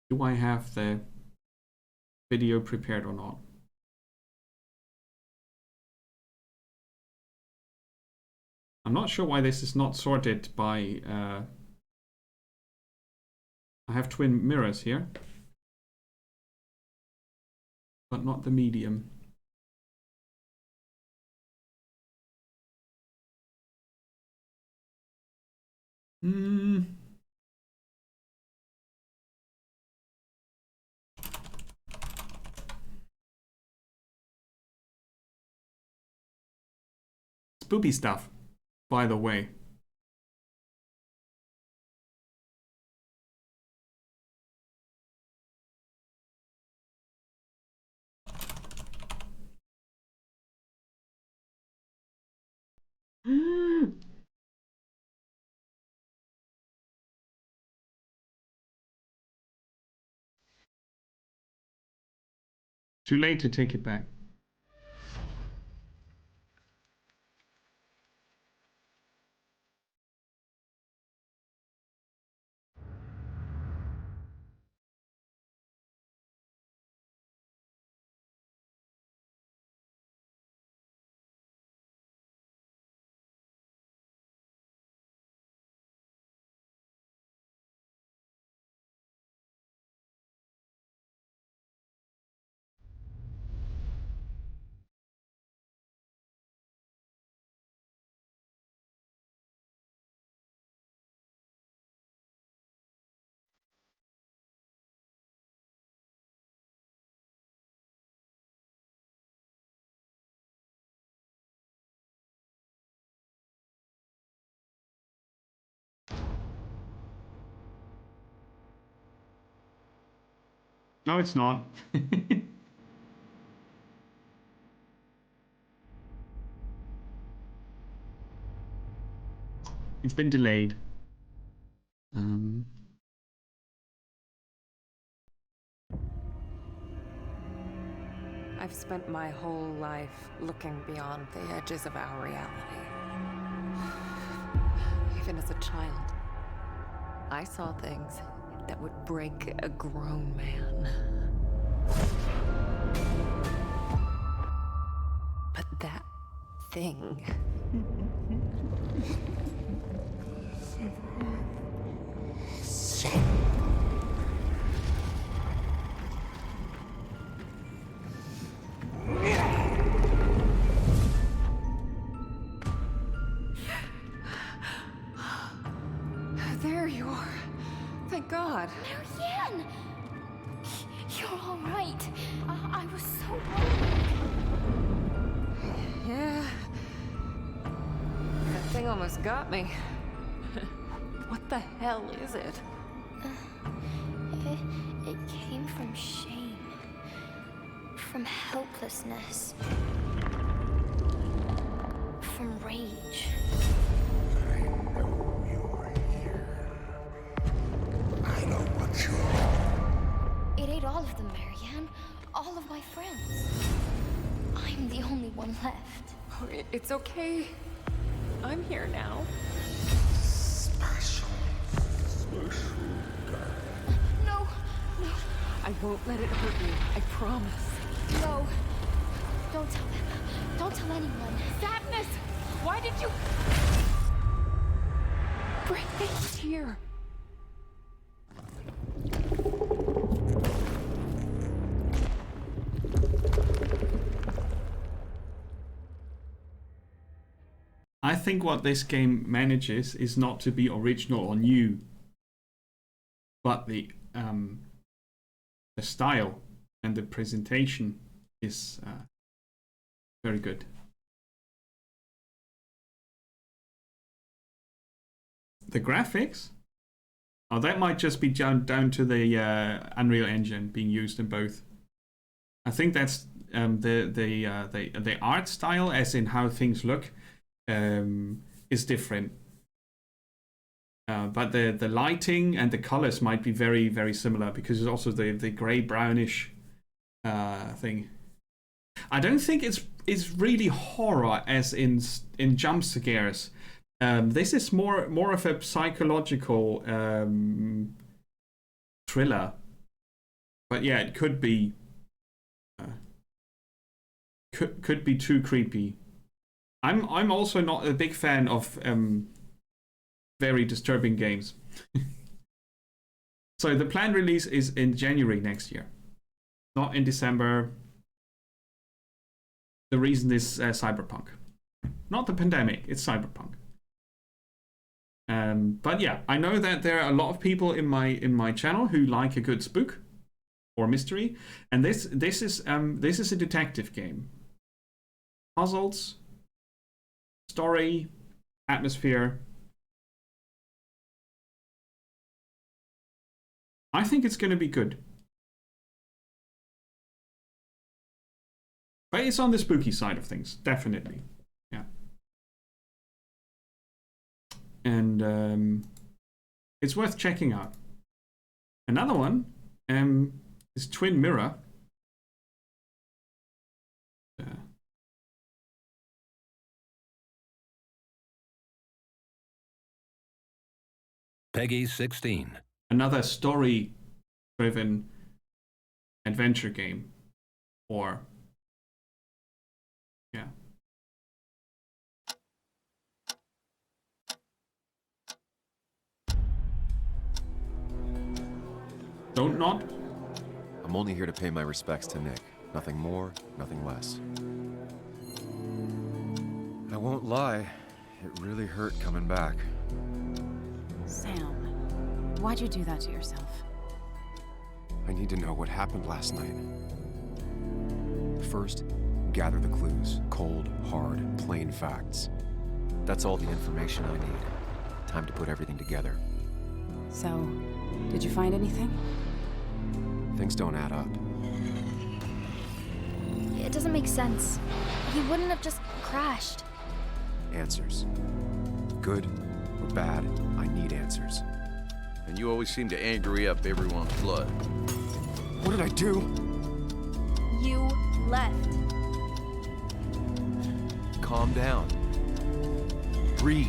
Do I have the video prepared or not? I'm not sure why this is not sorted by... I have twin mirrors here, but not the medium. Spoopy stuff, by the way. Too late to take it back. No, it's not. It's been delayed. I've spent my whole life looking beyond the edges of our reality. Even as a child, I saw things that would break a grown man. But that thing... There you are. Thank God. Marianne! You're all right. I was so worried. Yeah. That thing almost got me. What the hell is it? It came from shame. From helplessness. From rage. I know you're here. I know what you're... It ate all of them, Marianne. All of my friends. I'm the only one left. Oh, it's okay. I'm here now. Special girl. No, no, I won't let it hurt you. I promise. no. Don't tell them. Don't tell anyone. Sadness! Why did you... bring things here? I think what this game manages is not to be original or new, but the style and the presentation is very good. The graphics? Oh, that might just be down to the Unreal Engine being used in both. I think that's the art style, as in how things look, is different. But the lighting and the colors might be very, very similar, because it's also the gray brownish thing. I don't think it's really horror as in jump scares. This is more of a psychological thriller. But yeah, it could be could be too creepy. I'm also not a big fan of very disturbing games. So the planned release is in January next year, not in December. The reason is Cyberpunk, not the pandemic. It's Cyberpunk. But yeah, I know that there are a lot of people in my channel who like a good spook or mystery, and this is a detective game. Puzzles, story, atmosphere. I think it's going to be good. But it's on the spooky side of things, definitely. Yeah. And it's worth checking out. Another one is Twin Mirror. Peggy 16. Another story-driven adventure game. Or yeah. Don't nod. I'm only here to pay my respects to Nick. Nothing more, nothing less. I won't lie, it really hurt coming back. Sam, why'd you do that to yourself? I need to know what happened last night. First, gather the clues. Cold, hard, plain facts. That's all the information I need. Time to put everything together. So, did you find anything? Things don't add up. It doesn't make sense. He wouldn't have just crashed. Answers. Good or bad, I need answers. And you always seem to angry up everyone's blood. What did I do? You left. Calm down. Breathe.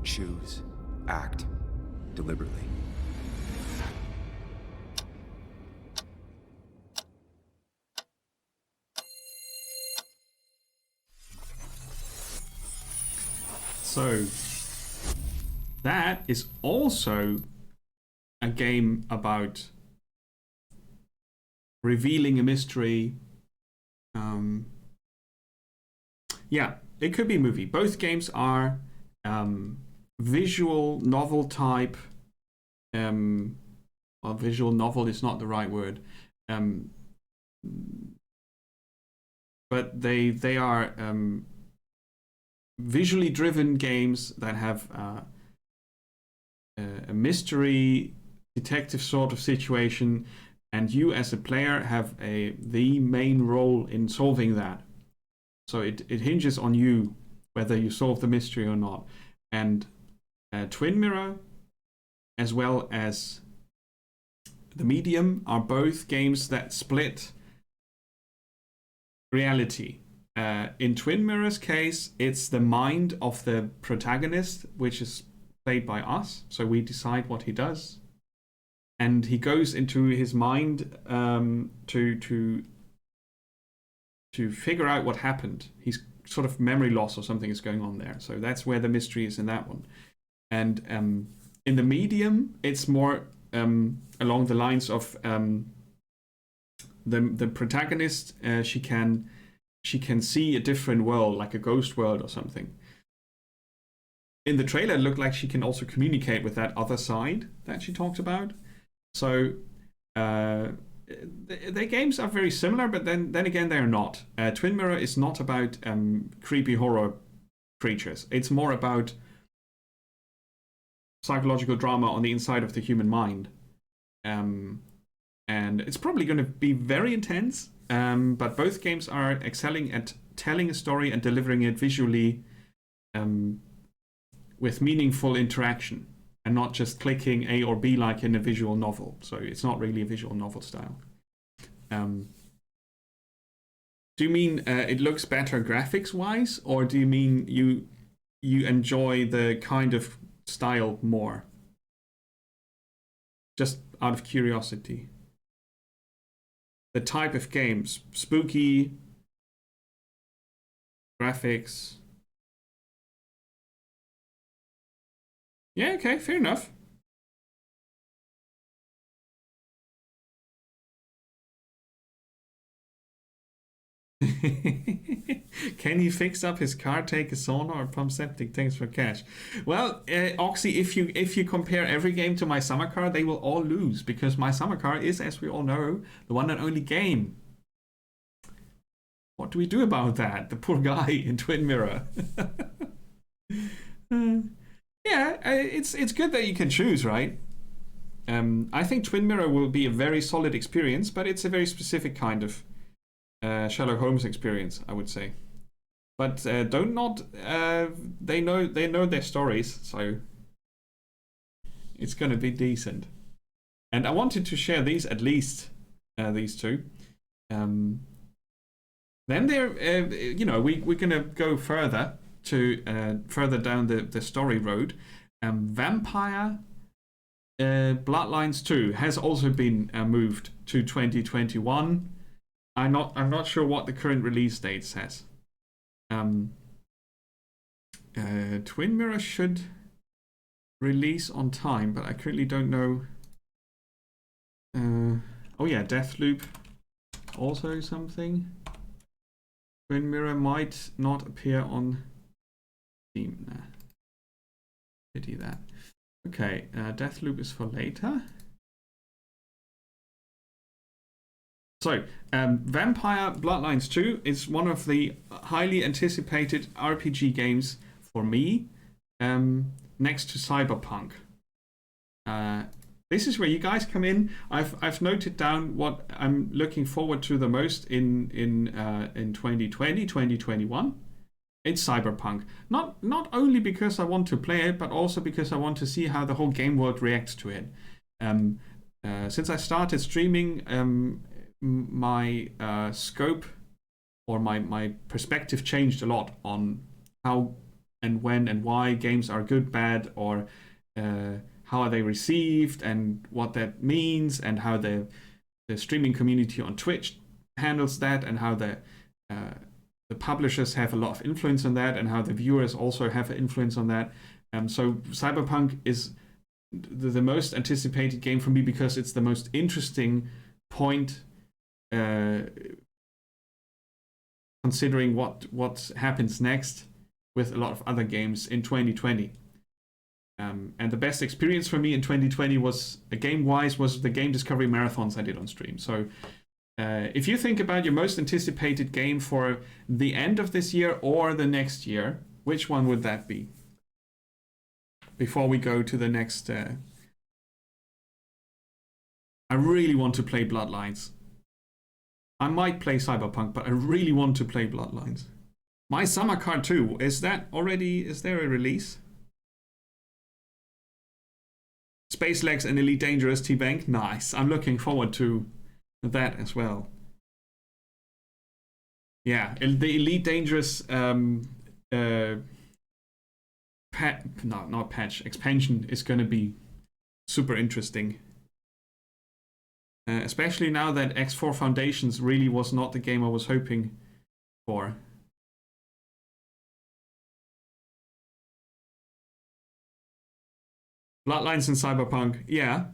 Choose. Act. Deliberately. So that is also a game about revealing a mystery. Yeah, it could be a movie. Both games are visual novel type. Well, visual novel is not the right word. But they are visually driven games that have a mystery detective sort of situation, and you as a player have the main role in solving that. So it hinges on you whether you solve the mystery or not. And Twin Mirror as well as The Medium are both games that split reality. In Twin Mirror's case, it's the mind of the protagonist, which is played by us. So we decide what he does. And he goes into his mind to figure out what happened. He's sort of memory loss or something is going on there. So that's where the mystery is in that one. And in The Medium, it's more along the lines of the protagonist. She can see a different world, like a ghost world or something. In the trailer, it looked like she can also communicate with that other side that she talked about. So the games are very similar, but then again, they're not. Twin Mirror is not about creepy horror creatures. It's more about psychological drama on the inside of the human mind. And it's probably going to be very intense. But both games are excelling at telling a story and delivering it visually with meaningful interaction and not just clicking A or B like in a visual novel. So it's not really a visual novel style. Do you mean it looks better graphics-wise, or do you mean you enjoy the kind of style more? Just out of curiosity. The type of games, spooky, graphics. Yeah, okay, fair enough. Can he fix up his car, take a sauna, or pump septic tanks for cash? Well, Oxy, if you compare every game to my summer car, they will all lose, because my summer car is, as we all know, the one and only game. What do we do about that? The poor guy in Twin Mirror. Yeah, it's good that you can choose, right? I think Twin Mirror will be a very solid experience, but it's a very specific kind of Sherlock Holmes experience, I would say. But they know their stories, so it's gonna be decent. And I wanted to share these, at least these two. Then there, we're gonna go further down the story road. Vampire Bloodlines 2 has also been moved to 2021. I'm not sure what the current release date says. Twin Mirror should release on time, but I currently don't know. Oh yeah, Deathloop, also something. Twin Mirror might not appear on Steam. Nah. Pity that. Okay, Deathloop is for later. So, Vampire Bloodlines 2 is one of the highly anticipated RPG games for me, next to Cyberpunk. This is where you guys come in. I've noted down what I'm looking forward to the most in 2020, 2021. It's Cyberpunk. Not only because I want to play it, but also because I want to see how the whole game world reacts to it. Since I started streaming, my scope or my perspective changed a lot on how and when and why games are good, bad, or how are they received, and what that means, and how the streaming community on Twitch handles that, and how the publishers have a lot of influence on that, and how the viewers also have an influence on that. So Cyberpunk is the most anticipated game for me because it's the most interesting point, considering what happens next with a lot of other games in 2020. And the best experience for me in 2020 was, game-wise, was the game discovery marathons I did on stream. So if you think about your most anticipated game for the end of this year or the next year, which one would that be? Before we go to the next... I really want to play Bloodlines. I might play Cyberpunk, but I really want to play Bloodlines. My Summer Car 2, is there a release? Space Legs and Elite Dangerous T-Bank, nice. I'm looking forward to that as well. Yeah, the Elite Dangerous expansion is going to be super interesting. Especially now that X4 Foundations really was not the game I was hoping for. Bloodlines and Cyberpunk, yeah.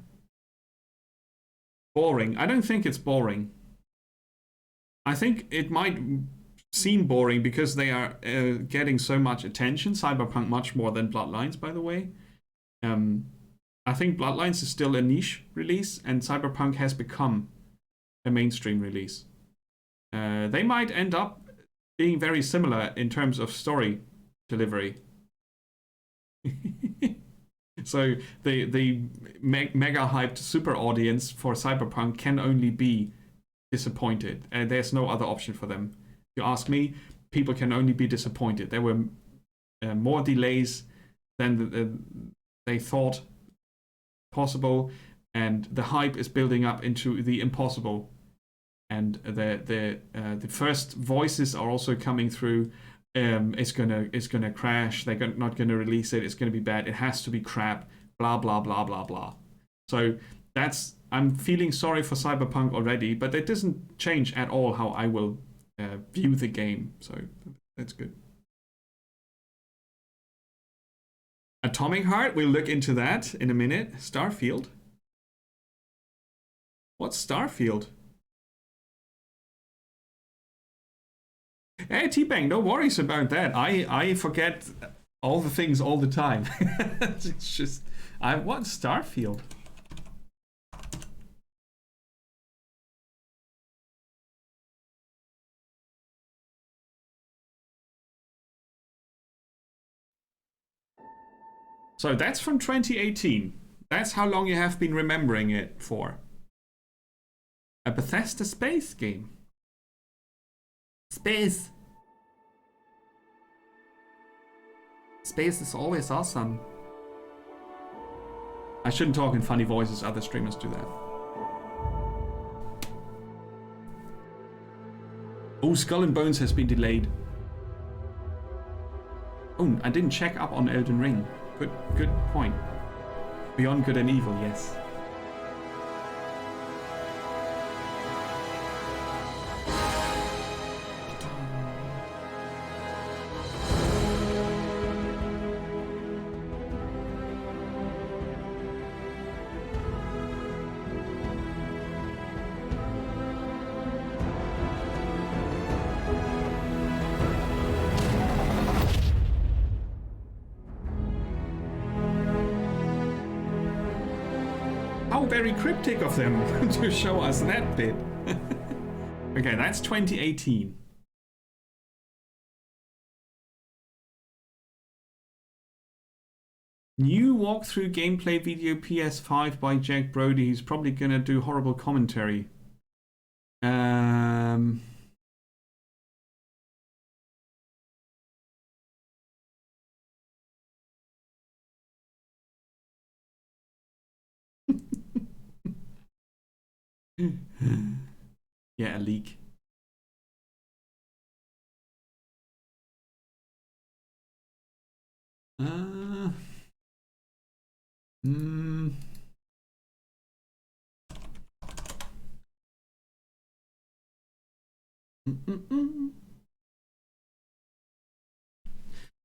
Boring. I don't think it's boring. I think it might seem boring because they are getting so much attention. Cyberpunk much more than Bloodlines, by the way. I think Bloodlines is still a niche release, and Cyberpunk has become a mainstream release. They might end up being very similar in terms of story delivery. So the mega hyped super audience for Cyberpunk can only be disappointed. There's no other option for them. If you ask me, people can only be disappointed. There were more delays than they thought possible, and the hype is building up into the impossible. And the first voices are also coming through it's gonna crash. They're not gonna release it. It's gonna be bad. It has to be crap. Blah blah blah blah blah. So I'm feeling sorry for Cyberpunk already, but it doesn't change at all how I will view the game. So that's good. Atomic Heart, we'll look into that in a minute. Starfield. What's Starfield? Hey, T-Bang, no worries about that. I forget all the things all the time. It's just, what's Starfield? So that's from 2018. That's how long you have been remembering it for. A Bethesda space game. Space. Space is always awesome. I shouldn't talk in funny voices, other streamers do that. Oh, Skull and Bones has been delayed. Oh, I didn't check up on Elden Ring. Good point. Beyond Good and Evil, yes. Very cryptic of them to show us that bit. Okay, that's 2018. New walkthrough gameplay video PS5 by Jack Brody. He's probably gonna do horrible commentary. Yeah, a leak.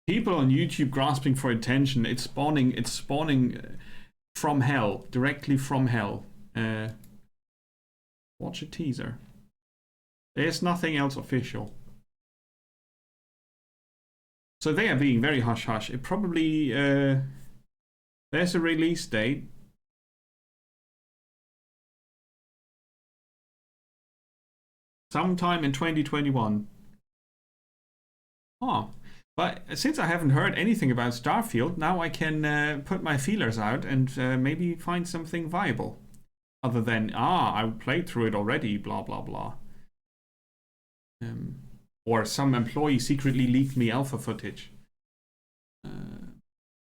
People on YouTube grasping for attention. It's spawning from hell, directly from hell. Watch a teaser. There's nothing else official. So they are being very hush-hush. It probably... there's a release date. Sometime in 2021. Oh. But since I haven't heard anything about Starfield, now I can put my feelers out and maybe find something viable. Other than, I played through it already, blah, blah, blah. Or some employee secretly leaked me alpha footage.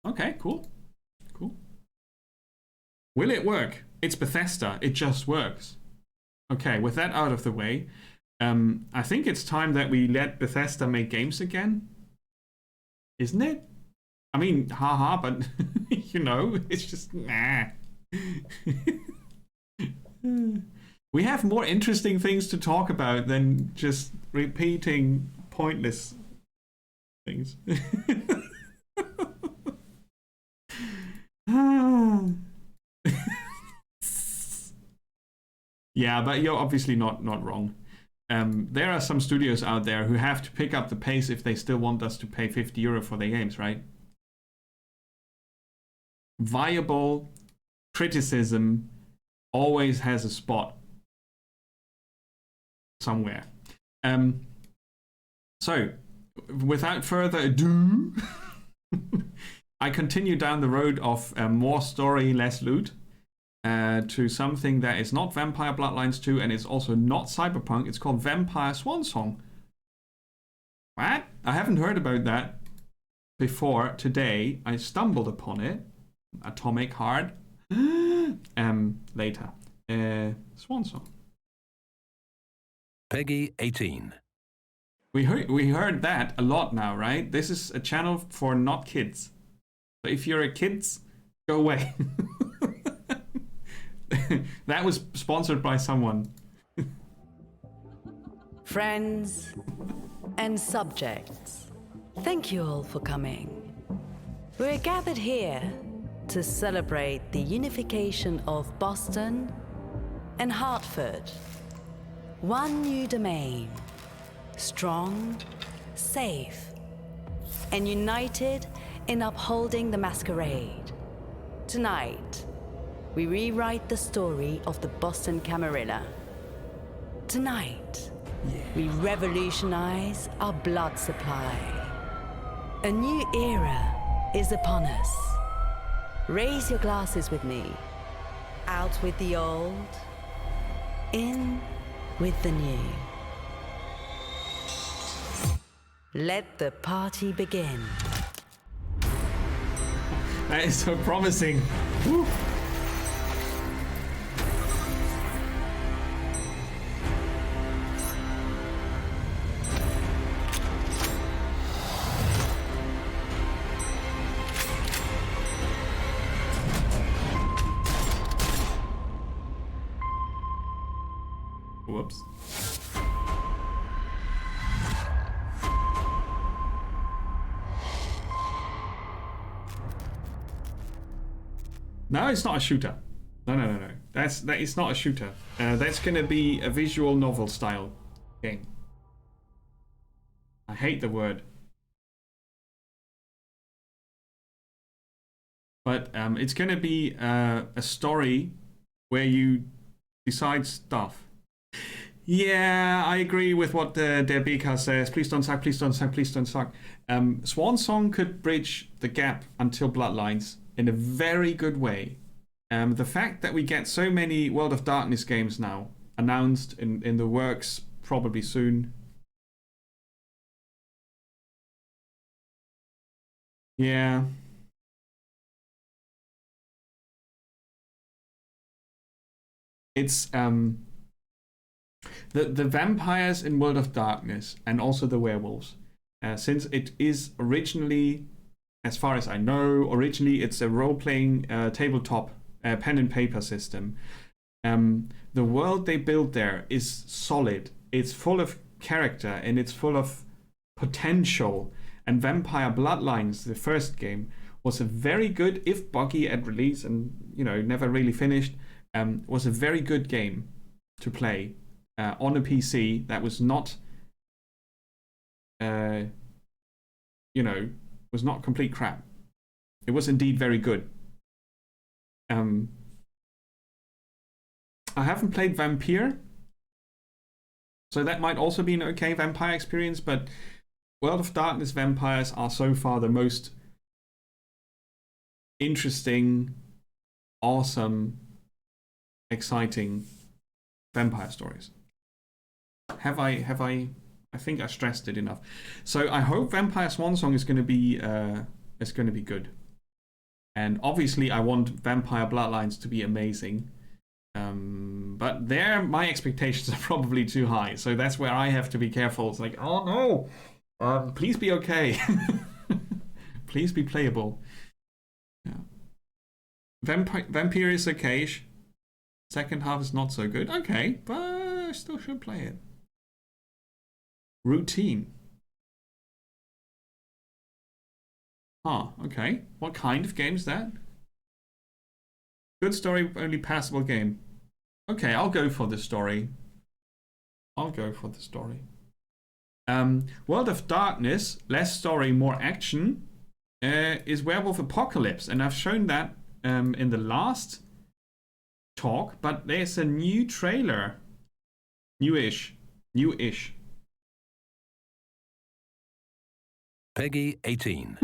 Okay, cool. Cool. Will it work? It's Bethesda. It just works. Okay, with that out of the way, I think it's time that we let Bethesda make games again. Isn't it? I mean, haha, but, you know, it's just, nah. We have more interesting things to talk about than just repeating pointless things. Yeah, but you're obviously not wrong. There are some studios out there who have to pick up the pace if they still want us to pay €50 for their games, right? Viable criticism always has a spot somewhere. So, without further ado, I continue down the road of more story, less loot, to something that is not Vampire Bloodlines 2 and is also not Cyberpunk. It's called Vampire Swansong. What? I haven't heard about that before today. I stumbled upon it. Atomic Heart. Later. Swansong. Peggy 18. We heard that a lot now, right? This is a channel for not kids. So if you're a kids, go away. That was sponsored by someone. Friends and subjects, thank you all for coming. We're gathered here to celebrate the unification of Boston and Hartford. One new domain, strong, safe, and united in upholding the masquerade. Tonight, we rewrite the story of the Boston Camarilla. Tonight, we revolutionize our blood supply. A new era is upon us. Raise your glasses with me. Out with the old, in with the new. Let the party begin. That is so promising. Woo. Whoops. No, it's not a shooter. No. That is not a shooter. That's gonna be a visual novel style game. I hate the word. But it's gonna be a story where you decide stuff. Yeah, I agree with what Derbika says. Please don't suck, please don't suck, please don't suck. Swan Song could bridge the gap until Bloodlines in a very good way. The fact that we get so many World of Darkness games now announced in the works probably soon. Yeah. It's the vampires in World of Darkness and also the werewolves. Since it is originally, as far as I know, it's a role-playing tabletop pen and paper system. The world they built there is solid. It's full of character and it's full of potential. And Vampire Bloodlines, the first game, was a very good, if buggy at release and never really finished, was a very good game to play on a PC that was not, was not complete crap. It was indeed very good. I haven't played Vampire, so that might also be an okay vampire experience, but World of Darkness vampires are so far the most interesting, awesome, exciting vampire stories. Have I think I stressed it enough. So I hope Vampire Swansong is going to be good. And obviously I want Vampire Bloodlines to be amazing. But there my expectations are probably too high. So that's where I have to be careful. It's like, oh no. Please be okay. Please be playable. Yeah. Vampire is okay. Second half is not so good. Okay, but I still should play it. Routine. Huh, okay. What kind of game is that? Good story, only passable game. Okay, I'll go for the story. World of Darkness, less story, more action, is Werewolf Apocalypse. And I've shown that in the last talk, but there's a new trailer. Newish. Peggy 18.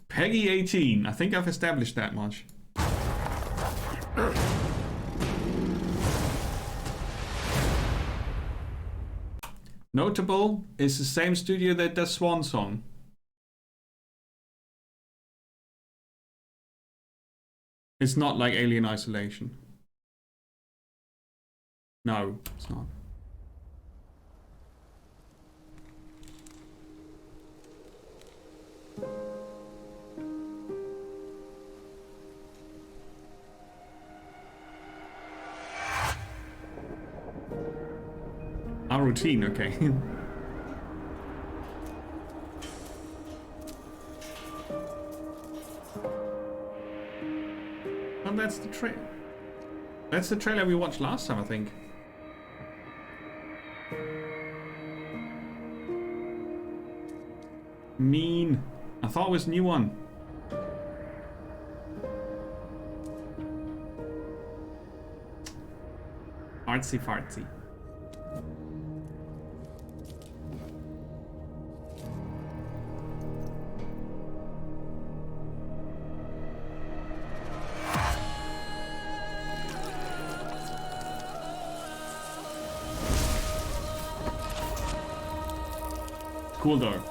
Peggy 18. I think I've established that much. Notable is the same studio that does Swan Song. It's not like Alien Isolation. No, it's not. Our routine, okay. And that's the trailer. That's the trailer we watched last time, I think. Mean. I thought it was a new one. Artsy fartsy. Cool though.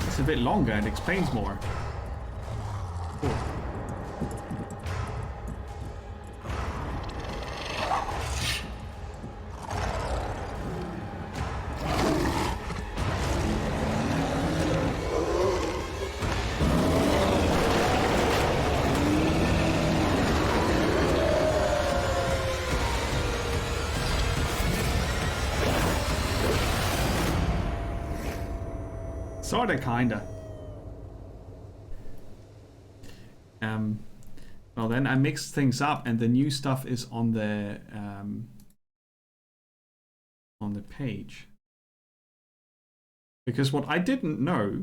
It's a bit longer and explains more. Cool. Sorta, kinda. Well then I mixed things up and the new stuff is on the page. Because what I didn't know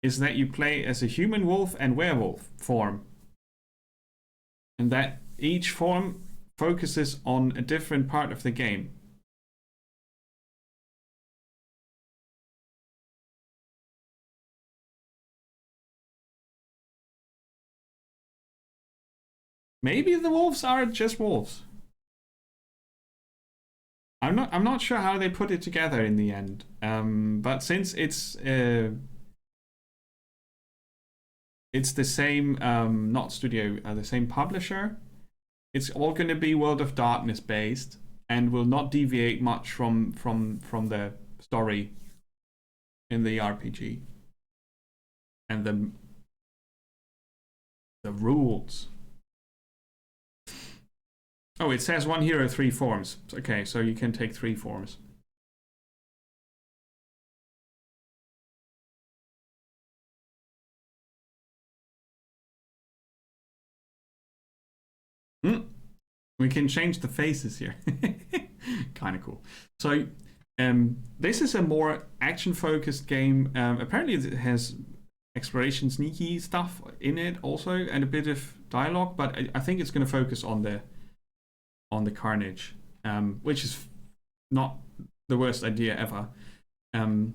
is that you play as a human wolf and werewolf form. And that each form focuses on a different part of the game. Maybe the wolves are just wolves. I'm not sure how they put it together in the end. But since it's the same not studio, the same publisher, it's all going to be World of Darkness based and will not deviate much from the story in the RPG and the rules. Oh, it says 1 hero, 3 forms. Okay, so you can take 3 forms. We can change the faces here. Kind of cool. So, this is a more action-focused game. Apparently, it has exploration, sneaky stuff in it also, and a bit of dialogue. But I think it's going to focus on the carnage, which is not the worst idea ever. I'm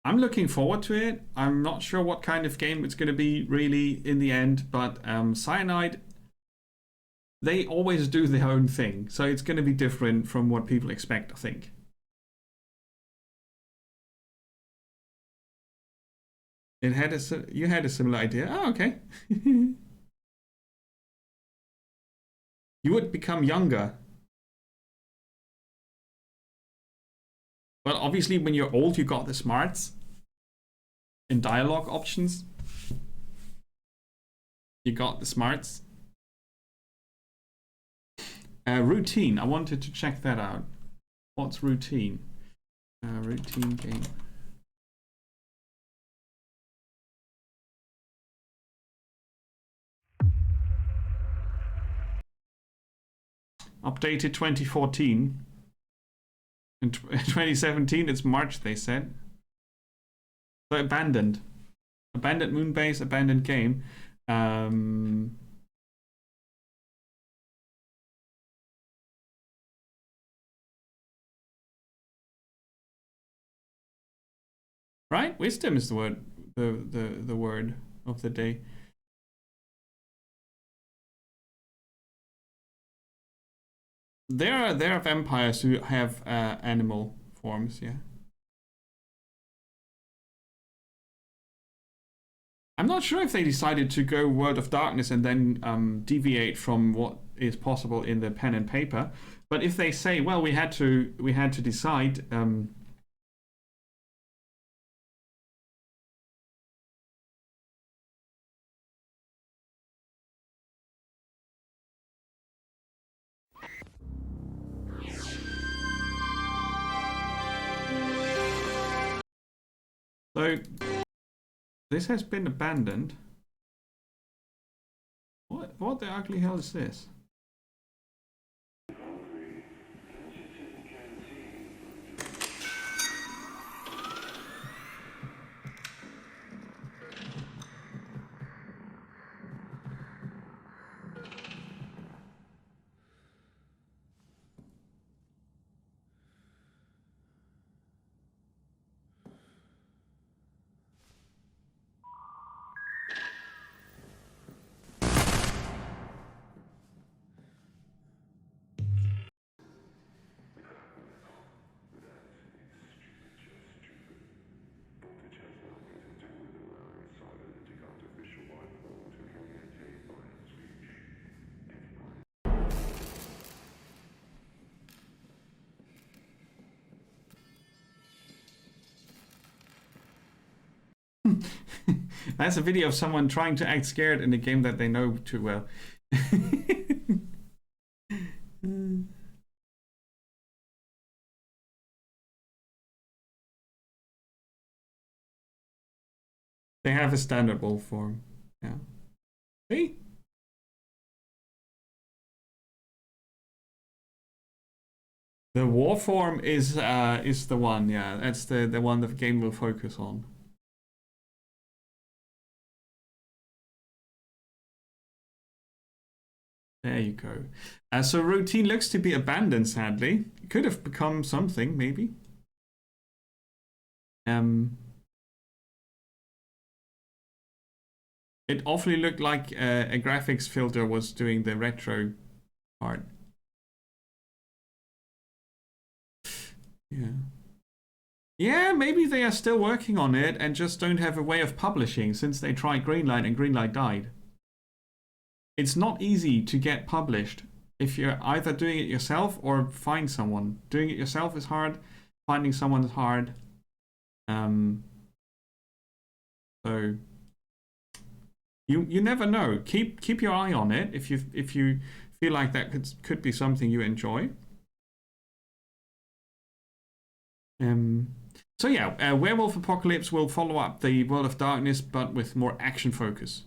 looking forward to it. I'm not sure what kind of game it's going to be really in the end, but Cyanide, they always do their own thing, so it's going to be different from what people expect, I think. You had a similar idea. Oh, okay. You would become younger. Well, obviously, when you're old, you got the smarts and dialogue options. You got the smarts. Routine. I wanted to check that out. What's routine? Routine game. Updated 2014. In 2017, it's March, they said. So abandoned. Abandoned Moonbase, abandoned game. Right? Wisdom is the word, the word of the day. There are vampires who have animal forms, yeah. I'm not sure if they decided to go World of Darkness and then deviate from what is possible in the pen and paper. But if they say, well, we had to decide. So this has been abandoned. What the ugly hell is this? That's a video of someone trying to act scared in a game that they know too well. They have a standard wolf form. Yeah. See? The war form is the one, yeah. That's the one the game will focus on. There you go. So routine looks to be abandoned, sadly. It could have become something, maybe. It awfully looked like a graphics filter was doing the retro part. Yeah. Yeah, maybe they are still working on it and just don't have a way of publishing since they tried Greenlight and Greenlight died. It's not easy to get published if you're either doing it yourself or find someone. Doing it yourself is hard. Finding someone is hard. So you never know. Keep your eye on it if you feel like that could be something you enjoy. So yeah, Werewolf Apocalypse will follow up the World of Darkness, but with more action focus.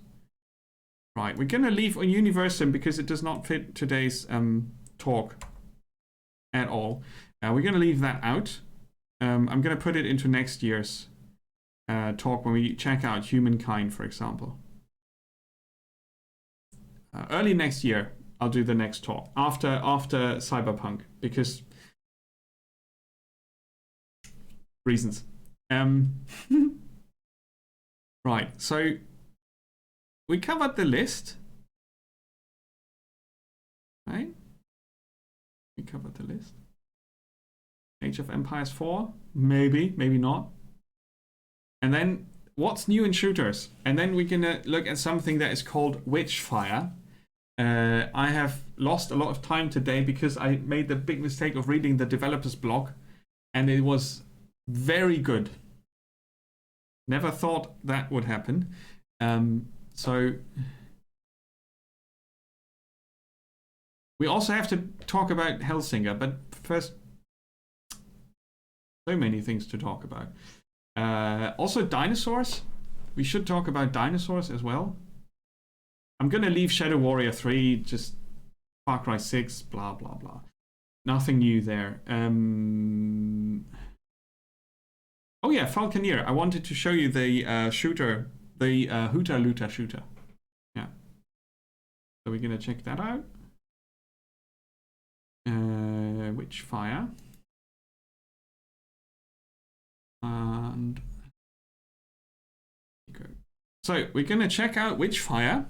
Right, we're gonna leave on Universum because it does not fit today's talk at all. We're gonna leave that out. I'm gonna put it into next year's talk when we check out Humankind, for example. Early next year, I'll do the next talk after Cyberpunk because reasons. Right, so we covered the list, right? We covered the list. Age of Empires 4, maybe not. And then what's new in shooters? And then we're gonna look at something that is called Witchfire. I have lost a lot of time today because I made the big mistake of reading the developer's blog, and it was very good. Never thought that would happen. So we also have to talk about Hellsinger, but first, so many things to talk about. Also dinosaurs. We should talk about dinosaurs as well. I'm gonna leave Shadow Warrior 3 just Far Cry 6, blah, blah, blah. Nothing new there. Oh yeah, Falconeer. I wanted to show you the shooter, the Huta Luta shooter. Yeah. So we're gonna check that out. Witchfire. And so we're gonna check out Witchfire,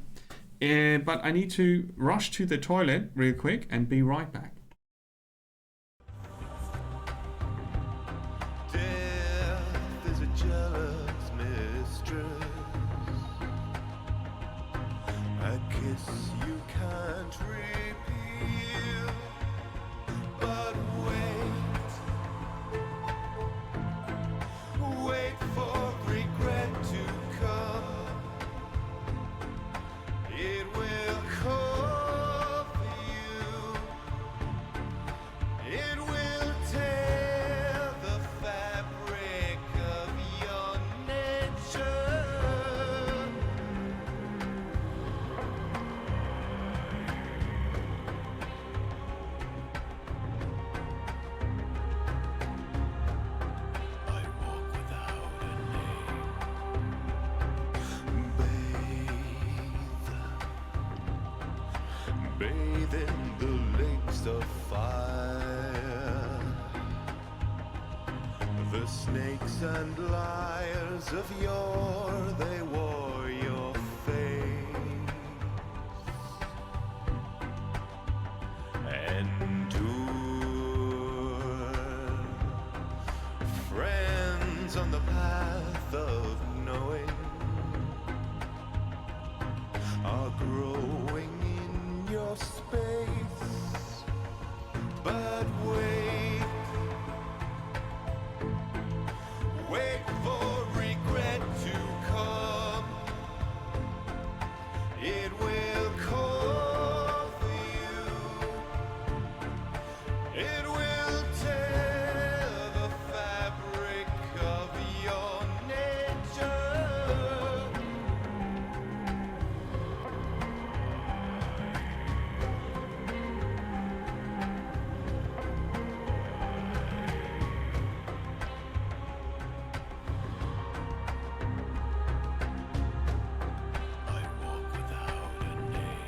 but I need to rush to the toilet real quick and be right back. Death is a jealous mistress. A kiss you can't repeal, but wait for regret to come. It will call for you. It will tear the fabric of your nature. I walk without a name. Bathe in the lakes of fire. The snakes and liars of yore, they wore your face. Endure. Friends on the path of knowing are growing in your space, but wait for regret to come. It will call for you. It will tear the fabric of your nature. I walk without a name.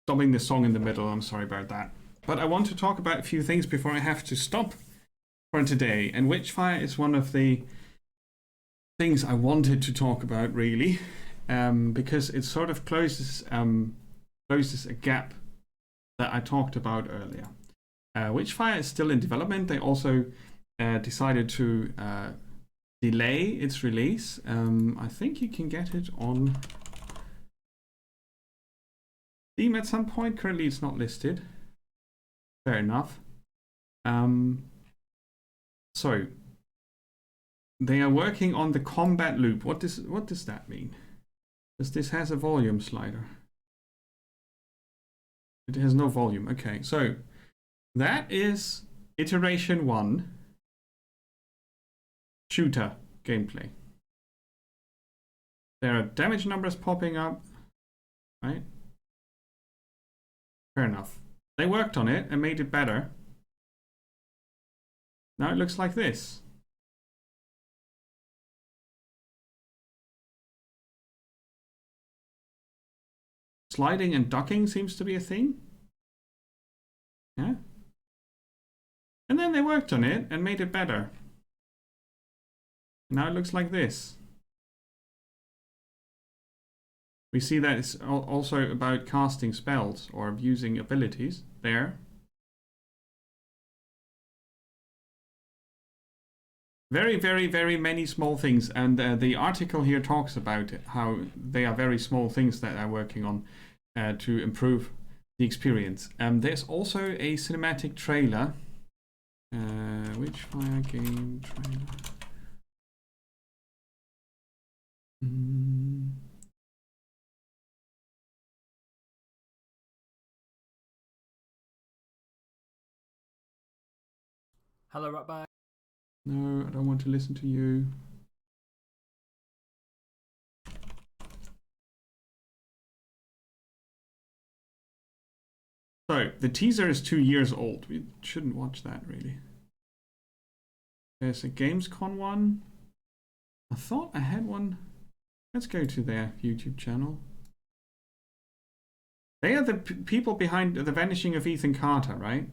Stopping the song in the middle, I'm sorry about that. But I want to talk about a few things before I have to stop for today. And Witchfire is one of the things I wanted to talk about, really, because it sort of closes a gap that I talked about earlier. Witchfire is still in development. They also decided to delay its release. I think you can get it on Steam at some point. Currently it's not listed. Fair enough. So they are working on the combat loop. What does that mean? Because this has a volume slider. It has no volume. Okay, so that is iteration 1 shooter gameplay. There are damage numbers popping up, right? Fair enough. They worked on it and made it better. Now it looks like this. Sliding and ducking seems to be a thing. Yeah. And then they worked on it and made it better. Now it looks like this. We see that it's also about casting spells or using abilities there. Very, very, very many small things. And the article here talks about how they are very small things that they're working on to improve the experience. There's also a cinematic trailer. Witchfire game trailer. Mm. Hello, Ratbag. No, I don't want to listen to you. So, the teaser is 2 years old. We shouldn't watch that, really. There's a Gamescom one. I thought I had one. Let's go to their YouTube channel. They are the people behind The Vanishing of Ethan Carter, right?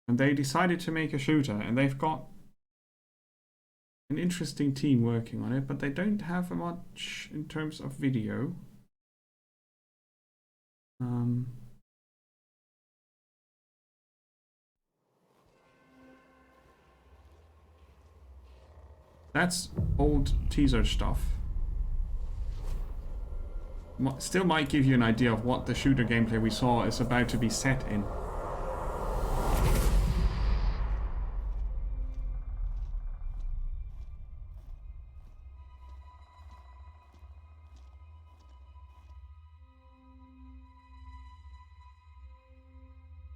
And they decided to make a shooter, and they've got an interesting team working on it, but they don't have much in terms of video. That's old teaser stuff. Still might give you an idea of what the shooter gameplay we saw is about to be set in.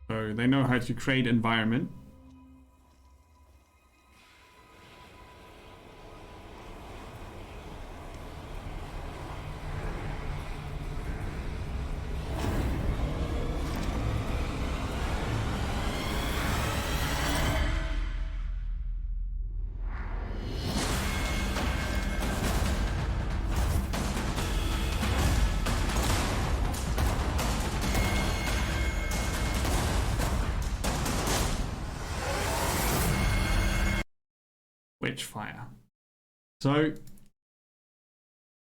So they know how to create environment. Witchfire. So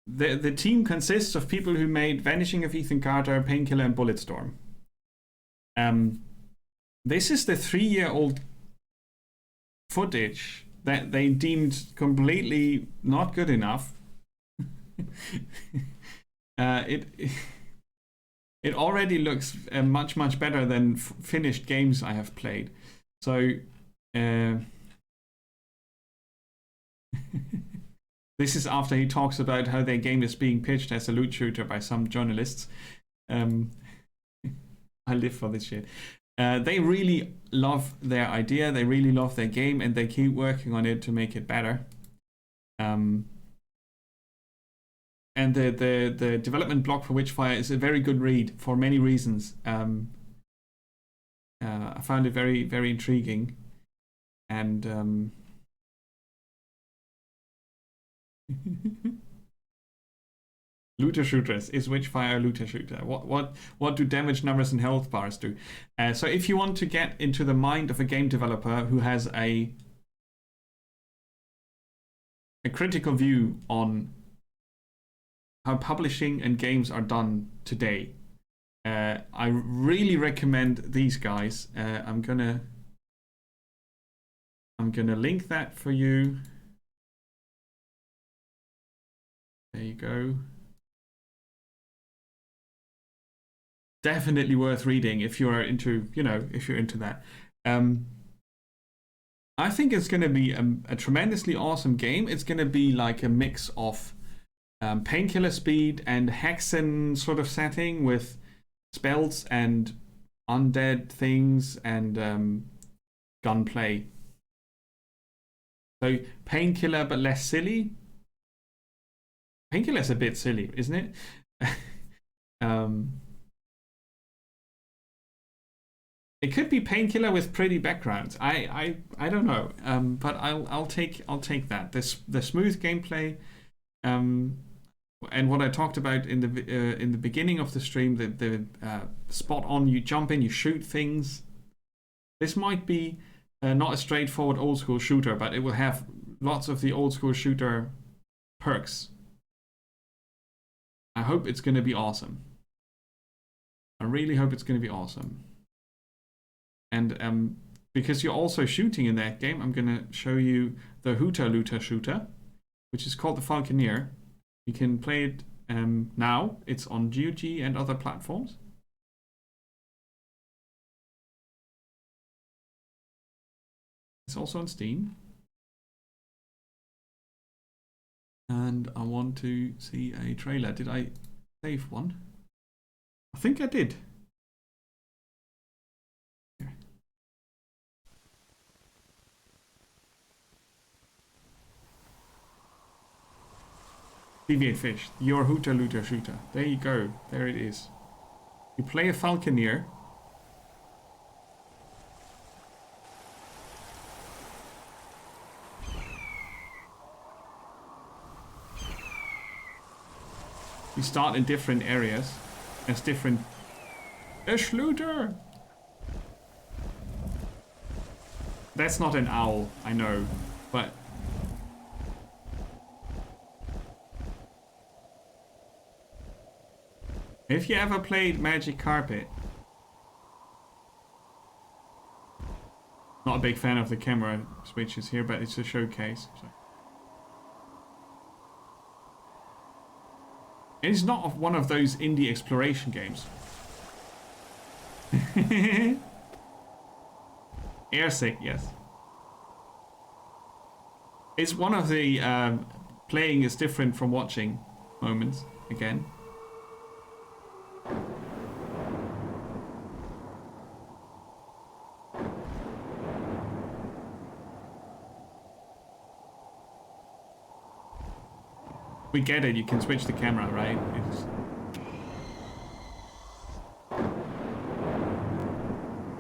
the team consists of people who made Vanishing of Ethan Carter, Painkiller, and Bulletstorm. This is the 3-year-old footage that they deemed completely not good enough. It already looks much better than finished games I have played. So this is after he talks about how their game is being pitched as a loot shooter by some journalists. I live for this shit. They really love their idea, they really love their game, and they keep working on it to make it better. And the development blog for Witchfire is a very good read for many reasons. I found it very, very intriguing. And looter shooters. Is Witchfire a looter shooter? What do damage numbers and health bars do? So if you want to get into the mind of a game developer who has a critical view on how publishing and games are done today, I really recommend these guys. I'm gonna link that for you. There you go. Definitely worth reading if you're into, if you're into that. I think it's going to be a tremendously awesome game. It's going to be like a mix of Painkiller speed and Hexen sort of setting with spells and undead things and gunplay. So Painkiller but less silly. Painkiller's a bit silly, isn't it? It could be Painkiller with pretty backgrounds. I don't know. But I'll take that. The smooth gameplay, and what I talked about in the beginning of the stream, the spot on, you jump in, you shoot things. This might be not a straightforward old school shooter, but it will have lots of the old school shooter perks. I hope it's going to be awesome. I really hope it's going to be awesome. And because you're also shooting in that game, I'm going to show you the Hooter Looter shooter, which is called the Falconeer. You can play it now. It's on GOG and other platforms. It's also on Steam. And I want to see a trailer. Did I save one? I think I did. Here. Deviate Fish, your hooter looter shooter. There you go. There it is. You play a falconer. You start in different areas as different. A Schluter! That's not an owl, I know, but if you ever played Magic Carpet, not a big fan of the camera switches here, but it's a showcase. So. It's not one of those indie exploration games. Airsick, yes. It's one of the playing is different from watching moments, again. We get it, you can switch the camera, right?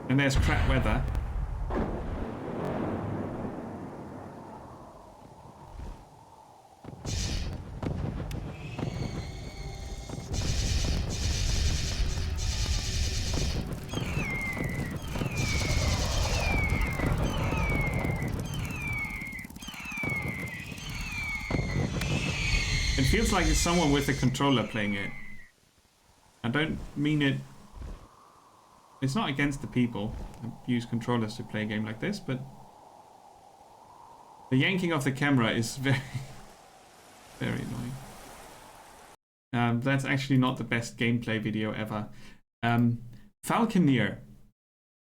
And there's crap weather. It feels like it's someone with a controller playing it. I don't mean it... It's not against the people who use controllers to play a game like this, but... The yanking of the camera is very... very annoying. That's actually not the best gameplay video ever. Falconeer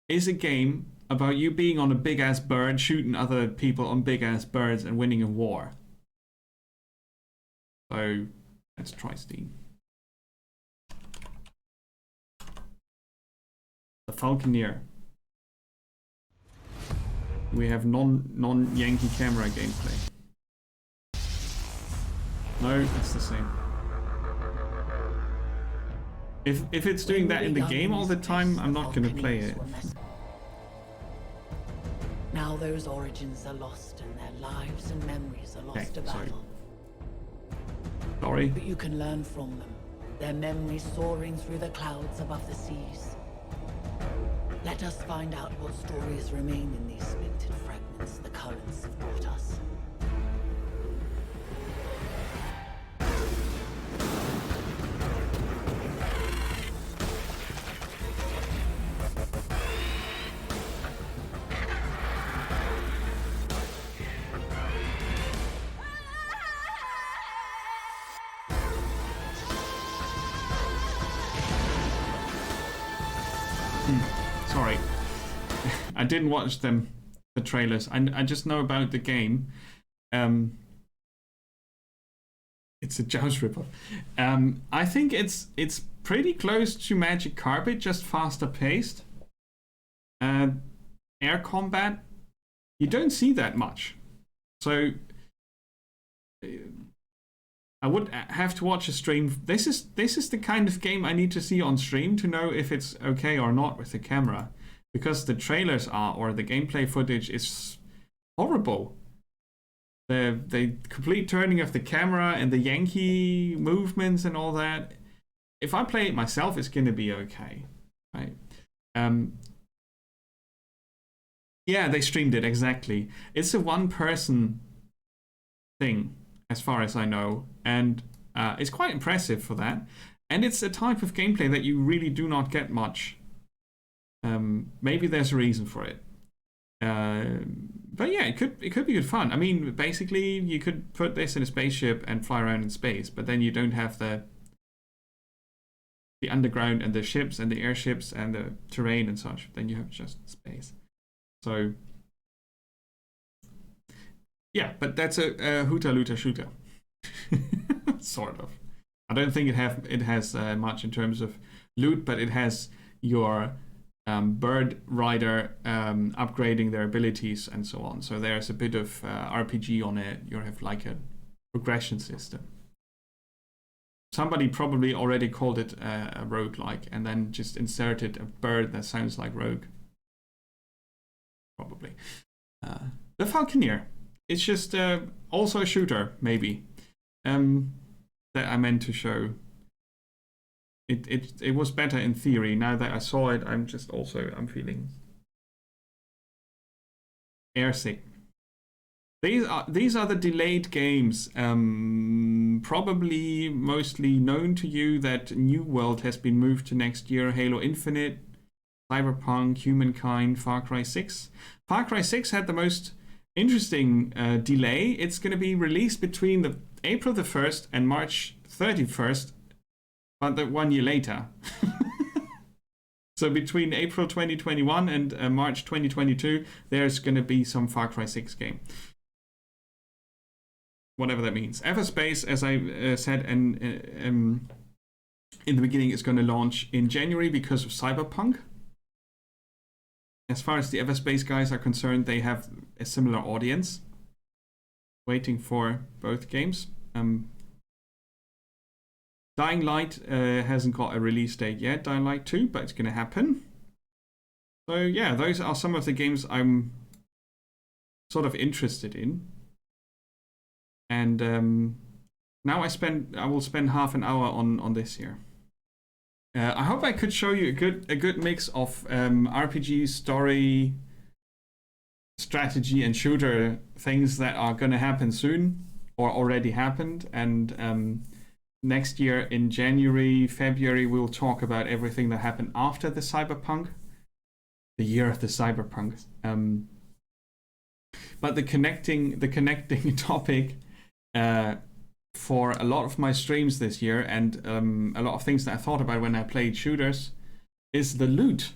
is a game about you being on a big-ass bird, shooting other people on big-ass birds and winning a war. So, let's try Steam. The Falconeer. We have non-Yankee camera gameplay. No, it's the same. If it's doing that in the game all the time, I'm not gonna play it. Now those origins are lost and their lives and memories are lost to battle. Sorry. But you can learn from them. Their memories soaring through the clouds above the seas. Let us find out what stories remain in these splintered fragments the currents have brought us. Sorry, I didn't watch the trailers. I just know about the game. It's a Jaws ripoff. I think it's pretty close to Magic Carpet, just faster paced. Air combat, you don't see that much. So I would have to watch a stream. This is the kind of game I need to see on stream to know if it's okay or not with the camera, because the trailers or the gameplay footage is horrible. The complete turning of the camera and the Yankee movements and all that. If I play it myself, it's gonna be okay, right? Yeah, they streamed it exactly. It's a one-person thing, as far as I know, and it's quite impressive for that. And it's a type of gameplay that you really do not get much. Maybe there's a reason for it. But yeah, it could be good fun. I mean, basically, you could put this in a spaceship and fly around in space, but then you don't have the underground and the ships and the airships and the terrain and such. Then you have just space. So Yeah, but that's a hooter looter shooter, sort of. I don't think it has much in terms of loot, but it has your bird rider upgrading their abilities and so on. So there's a bit of RPG on it. You have like a progression system. Somebody probably already called it a roguelike and then just inserted a bird that sounds like rogue. Probably. The Falconeer. It's just also a shooter, maybe. That I meant to show. It was better in theory. Now that I saw it, I'm feeling airsick. These are the delayed games. Probably mostly known to you that New World has been moved to next year. Halo Infinite, Cyberpunk, Humankind, Far Cry 6. Far Cry 6 had the most interesting delay. It's going to be released between the April the 1st and March 31st, but 1 year later. So between April 2021 and March 2022, there's going to be some Far Cry 6 game. Whatever that means. Everspace, as I said in the beginning, is going to launch in January because of Cyberpunk. As far as the Everspace guys are concerned, they have a similar audience waiting for both games. Dying Light hasn't got a release date yet, Dying Light 2, but it's going to happen. So yeah, those are some of the games I'm sort of interested in. And now I will spend half an hour on this here. I hope I could show you a good mix of RPG, story, strategy, and shooter things that are going to happen soon or already happened. And next year in January, February, we'll talk about everything that happened after the Cyberpunk, the year of the Cyberpunk. But the connecting topic for a lot of my streams this year and a lot of things that I thought about when I played shooters is the loot.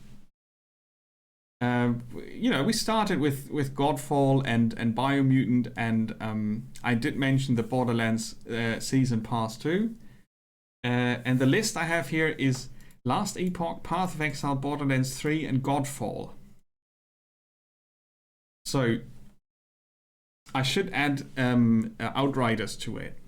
We started with Godfall and Biomutant, and I did mention the Borderlands Season Pass 2. And the list I have here is Last Epoch, Path of Exile, Borderlands 3, and Godfall. So I should add Outriders to it.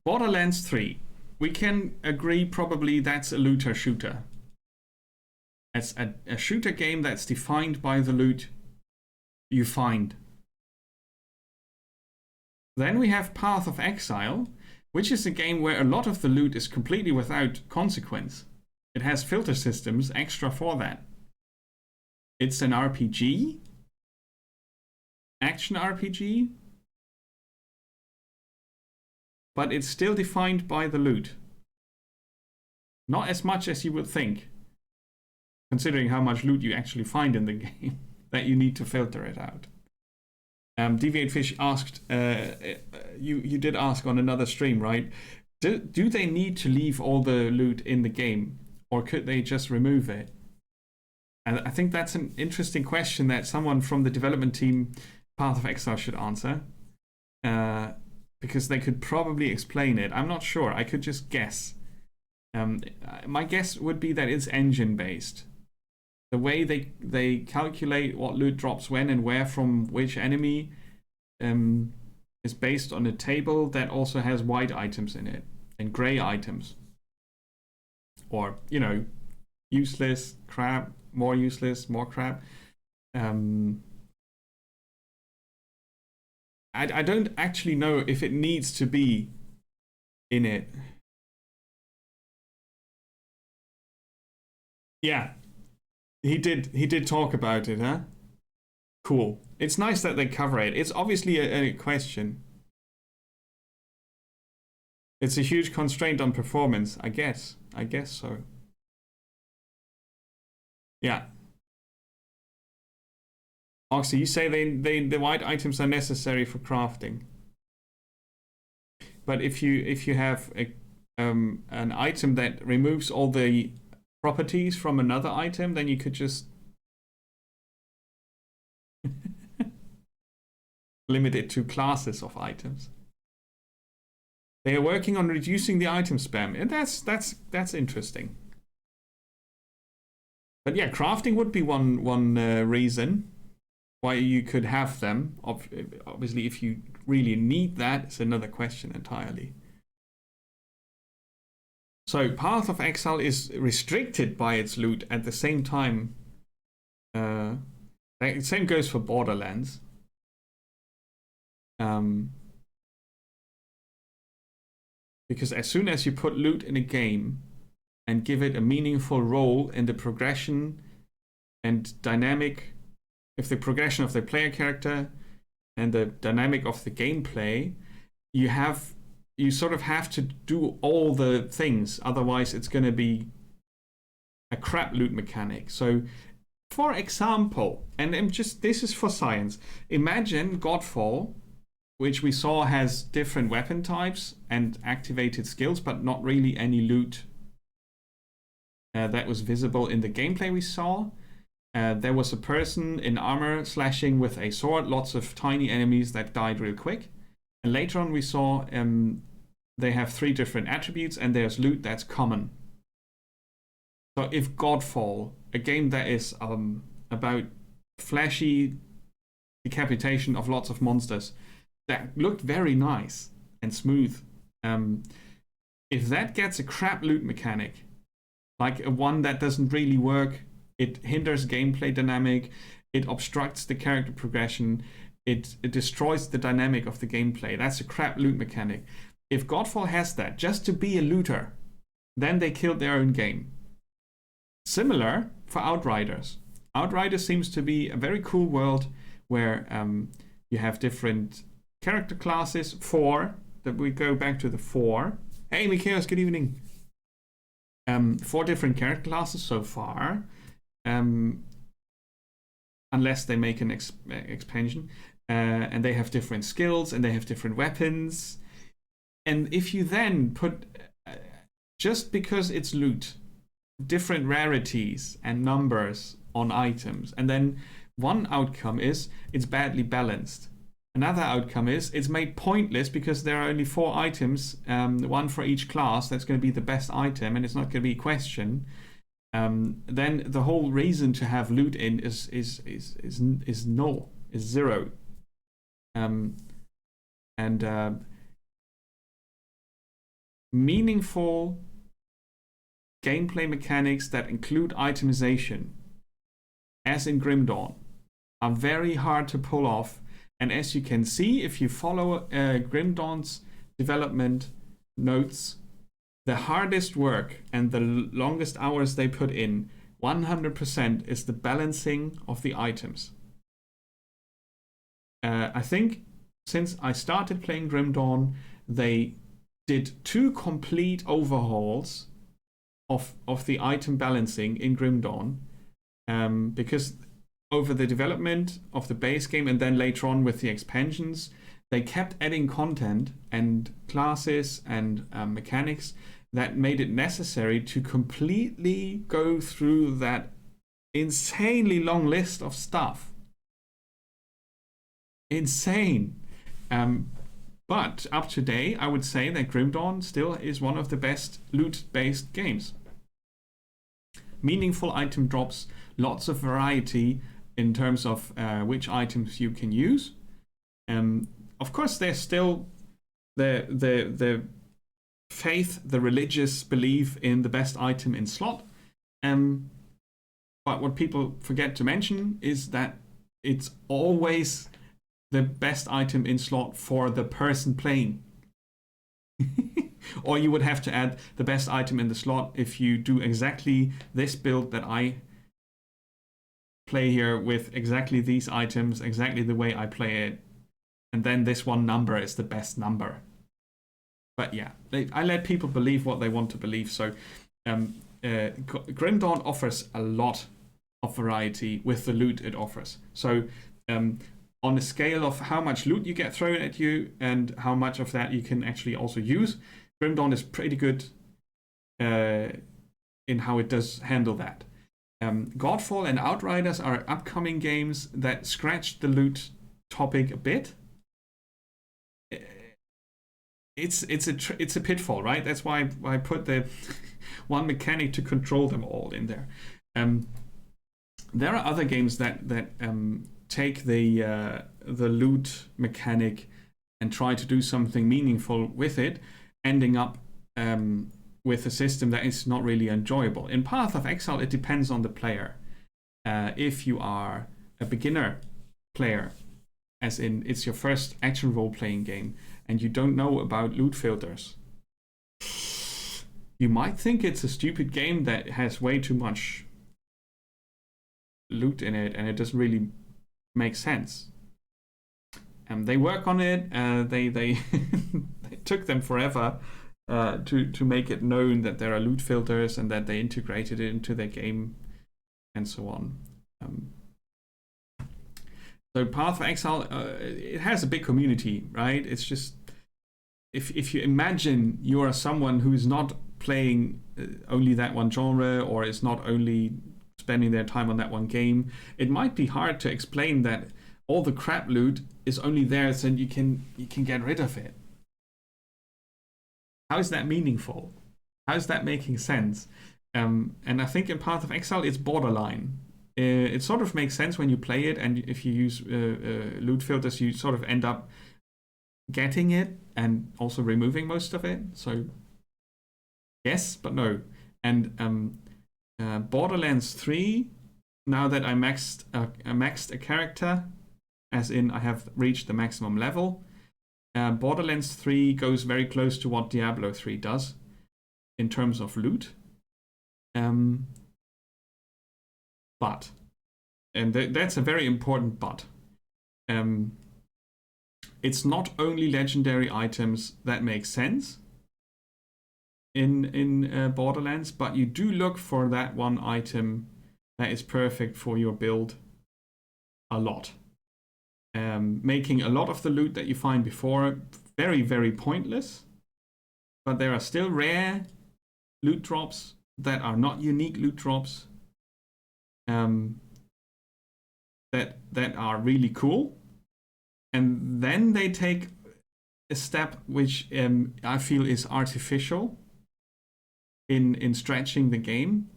Borderlands 3. We can agree probably that's a looter shooter. It's a shooter game that's defined by the loot you find. Then we have Path of Exile, which is a game where a lot of the loot is completely without consequence. It has filter systems extra for that. It's an RPG, action RPG, but it's still defined by the loot. Not as much as you would think, considering how much loot you actually find in the game, that you need to filter it out. Deviate Fish asked, you did ask on another stream, right? Do they need to leave all the loot in the game? Or could they just remove it? And I think that's an interesting question that someone from the development team, Path of Exile, should answer. Because they could probably explain it. I'm not sure. I could just guess. My guess would be that it's engine-based. The way they calculate what loot drops when and where from which enemy is based on a table that also has white items in it and gray items. Or, useless, crap, more useless, more crap. I don't actually know if it needs to be in it. Yeah, he did talk about it, huh? Cool. It's nice that they cover it. It's obviously a question. It's a huge constraint on performance, I guess. I guess so. Yeah. Oxy, you say the white items are necessary for crafting. But if you have an item that removes all the properties from another item, then you could just limit it to classes of items. They are working on reducing the item spam, and that's interesting. But yeah, crafting would be one reason why you could have them. Obviously, if you really need that, it's another question entirely. So Path of Exile is restricted by its loot at the same time. The same goes for Borderlands. Because as soon as you put loot in a game and give it a meaningful role in the progression and dynamic, if the progression of the player character and the dynamic of the gameplay, you sort of have to do all the things, otherwise it's going to be a crap loot mechanic. So for example, and this is for science, imagine Godfall, which we saw has different weapon types and activated skills, but not really any loot that was visible in the gameplay we saw. There was a person in armor slashing with a sword, lots of tiny enemies that died real quick. And later on we saw they have 3 different attributes and there's loot that's common. So if Godfall, a game that is about flashy decapitation of lots of monsters, that looked very nice and smooth, if that gets a crap loot mechanic, like one that doesn't really work, it hinders gameplay dynamic, it obstructs the character progression, it destroys the dynamic of the gameplay, that's a crap loot mechanic. If Godfall has that just to be a looter, then they killed their own game. Similar for Outriders. Outriders seems to be a very cool world where you have different character classes. 4, that we go back to the 4. Hey, Mikhails, good evening. 4 different character classes so far, unless they make an expansion, and they have different skills and they have different weapons. And if you then put, just because it's loot, different rarities and numbers on items, and then one outcome is it's badly balanced. Another outcome is it's made pointless because there are only 4 items, one for each class that's going to be the best item, and it's not going to be a question. Then the whole reason to have loot in is null, is 0. Meaningful gameplay mechanics that include itemization, as in Grim Dawn, are very hard to pull off. And as you can see, if you follow Grim Dawn's development notes, the hardest work and the longest hours they put in, 100%, is the balancing of the items. I think since I started playing Grim Dawn, they did 2 complete overhauls of the item balancing in Grim Dawn, because over the development of the base game and then later on with the expansions, they kept adding content and classes and mechanics that made it necessary to completely go through that insanely long list of stuff. Insane. But up to date, I would say that Grim Dawn still is one of the best loot-based games. Meaningful item drops, lots of variety in terms of which items you can use. Of course, there's still the faith, the religious belief in the best item in slot. But what people forget to mention is that it's always the best item in slot for the person playing. Or you would have to add the best item in the slot if you do exactly this build that I play here with exactly these items, exactly the way I play it. And then this one number is the best number. But yeah, I let people believe what they want to believe. So Grim Dawn offers a lot of variety with the loot it offers. So on a scale of how much loot you get thrown at you and how much of that you can actually also use, Grim Dawn is pretty good in in how it does handle that. Godfall and Outriders are upcoming games that scratch the loot topic a bit. It's a pitfall, right? That's why I put the one mechanic to control them all in there. There are other games that take the loot mechanic and try to do something meaningful with it, ending up with a system that is not really enjoyable. In Path of Exile, it depends on the player. If you are a beginner player, as in it's your first action role-playing game, and you don't know about loot filters, you might think it's a stupid game that has way too much loot in it, and it doesn't really make sense. They work on it. They it took them forever to make it known that there are loot filters and that they integrated it into their game and so on. So Path of Exile, it has a big community, right? It's just, if you imagine you are someone who is not playing only that one genre, or is not only spending their time on that one game, it might be hard to explain that all the crap loot is only there so you can get rid of it. How is that meaningful? How is that making sense? And I think in Path of Exile it's borderline. It sort of makes sense when you play it, and if you use loot filters, you sort of end up getting it and also removing most of it. So yes, but no. And Borderlands 3, now that I maxed a character, as in I have reached the maximum level, Borderlands 3 goes very close to what Diablo 3 does in terms of loot. But, and that's a very important but, it's not only legendary items that make sense in Borderlands, but you do look for that one item that is perfect for your build a lot. Making a lot of the loot that you find before very, very pointless, but there are still rare loot drops that are not unique loot drops, that are really cool. And then they take a step which I feel is artificial in stretching the game.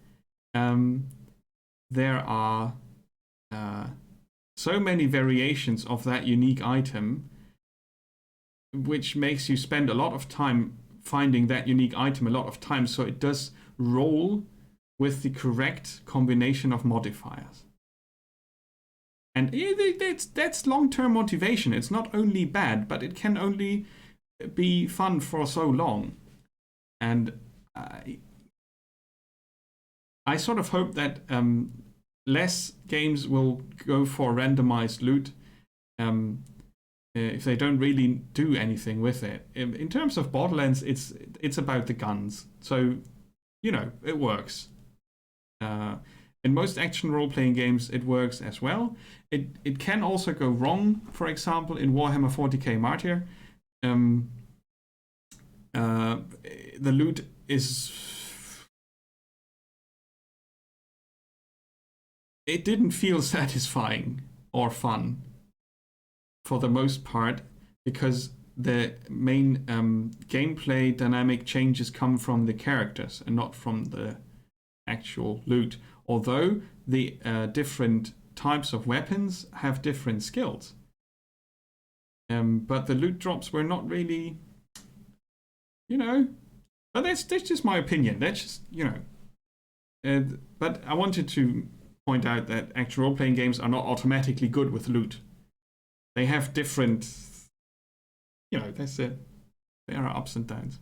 There are so many variations of that unique item, which makes you spend a lot of time finding that unique item a lot of times, so it does roll with the correct combination of modifiers. And that's long-term motivation. It's not only bad, but it can only be fun for so long. And I sort of hope that less games will go for randomized loot if they don't really do anything with it. In terms of Borderlands, it's about the guns, so you know it works. In most action role-playing games, it works as well. It can also go wrong. For example, in Warhammer 40k Martyr, the loot is... It didn't feel satisfying or fun for the most part, because the main gameplay dynamic changes come from the characters and not from the actual loot. Although the different types of weapons have different skills. But the loot drops were not really, you know, but that's just my opinion. That's just, you know. But I wanted to point out that action role-playing games are not automatically good with loot. They have different, you know, that's it. There are ups and downs.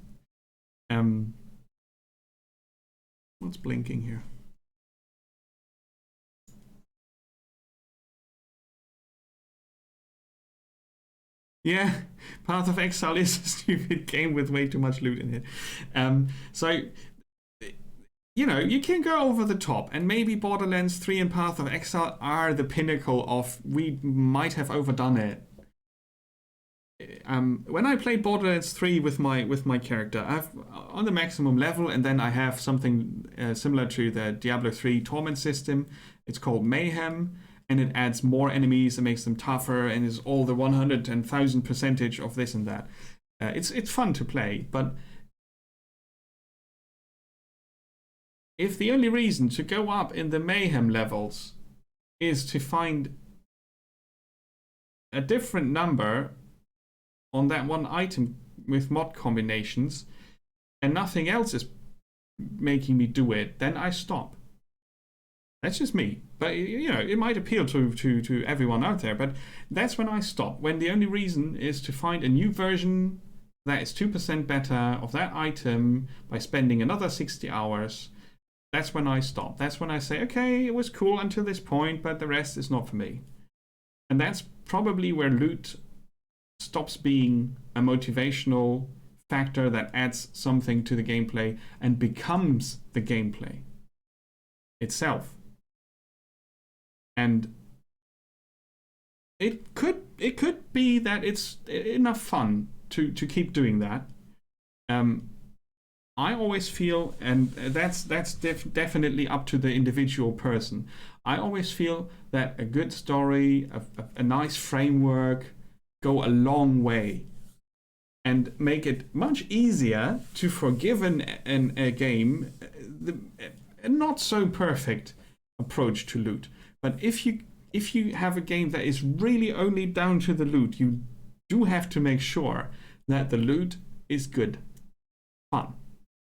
What's blinking here? Yeah, Path of Exile is a stupid game with way too much loot in it. So, you know, you can go over the top, and maybe Borderlands 3 and Path of Exile are the pinnacle of we might have overdone it. when I played Borderlands 3 with my character, I've on the maximum level, and then I have something similar to the Diablo 3 Torment system. It's called Mayhem, and it adds more enemies and makes them tougher, and is all the 100 and 1000% of this and that. It's fun to play, but if the only reason to go up in the Mayhem levels is to find a different number on that one item with mod combinations, and nothing else is making me do it, then I stop. That's just me. But, you know, it might appeal to everyone out there, but that's when I stop. When the only reason is to find a new version that is 2% better of that item by spending another 60 hours, that's when I stop. That's when I say, okay, it was cool until this point, but the rest is not for me. And that's probably where loot stops being a motivational factor that adds something to the gameplay and becomes the gameplay itself. And it could be that it's enough fun to keep doing that. I always feel, and that's definitely up to the individual person, I always feel that a good story, a nice framework, go a long way and make it much easier to forgive a game a not so perfect approach to loot. But if you have a game that is really only down to the loot, you do have to make sure that the loot is good, fun,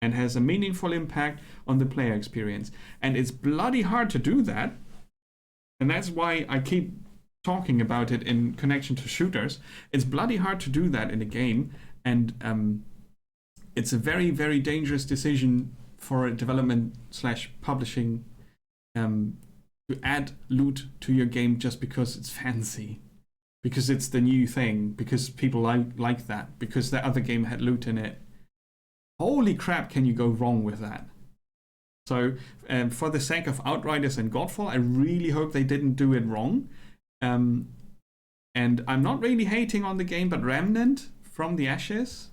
and has a meaningful impact on the player experience. And it's bloody hard to do that. And that's why I keep talking about it in connection to shooters. It's bloody hard to do that in a game. And it's a very, very dangerous decision for a development / publishing to add loot to your game just because it's fancy. Because it's the new thing. Because people like that. Because the other game had loot in it. Holy crap, can you go wrong with that? So, for the sake of Outriders and Godfall, I really hope they didn't do it wrong. And I'm not really hating on the game, but Remnant from the Ashes,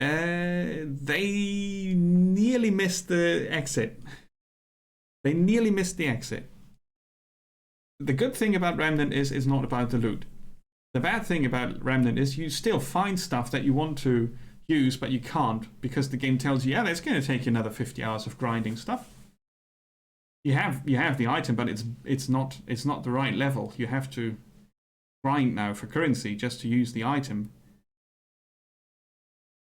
they nearly missed the exit. They nearly missed the exit. The good thing about Remnant is it's not about the loot. The bad thing about Remnant is you still find stuff that you want to use, but you can't because the game tells you, yeah, that's going to take you another 50 hours of grinding stuff. You have the item, but it's not the right level. You have to grind now for currency just to use the item.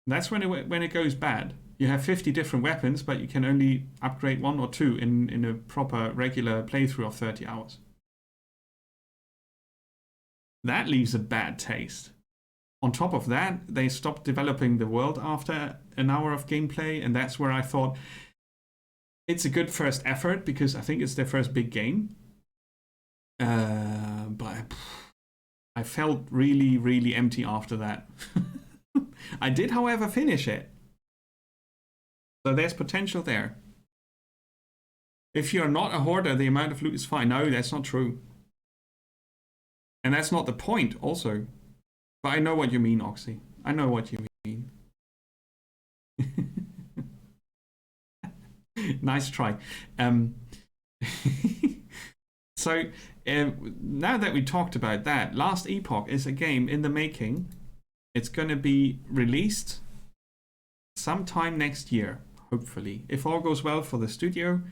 That's when it goes bad. You have 50 different weapons, but you can only upgrade 1 or 2 in a proper regular playthrough of 30 hours. That leaves a bad taste. On top of that, they stopped developing the world after an hour of gameplay, and that's where I thought it's a good first effort because I think it's their first big game. But I felt really, really empty after that. I did, however, finish it. So there's potential there. If you're not a hoarder, the amount of loot is fine. No, that's not true. And that's not the point also. But I know what you mean, Oxy. I know what you mean. Nice try. So, now that we talked about that, Last Epoch is a game in the making. It's going to be released sometime next year, hopefully. If all goes well for the studio.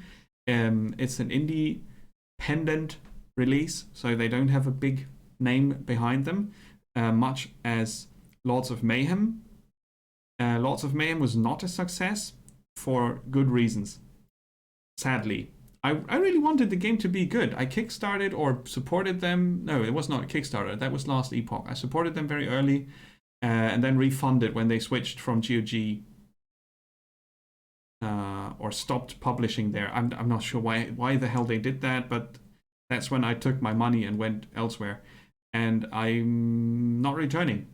It's an independent release, so they don't have a big name behind them. Much as Lords of Mayhem. Lords of Mayhem was not a success for good reasons. Sadly. I really wanted the game to be good. I kickstarted or supported them. No, it was not a Kickstarter. That was Last Epoch. I supported them very early and then refunded when they switched from GOG or stopped publishing there. I'm not sure why the hell they did that, but that's when I took my money and went elsewhere. And I'm not returning.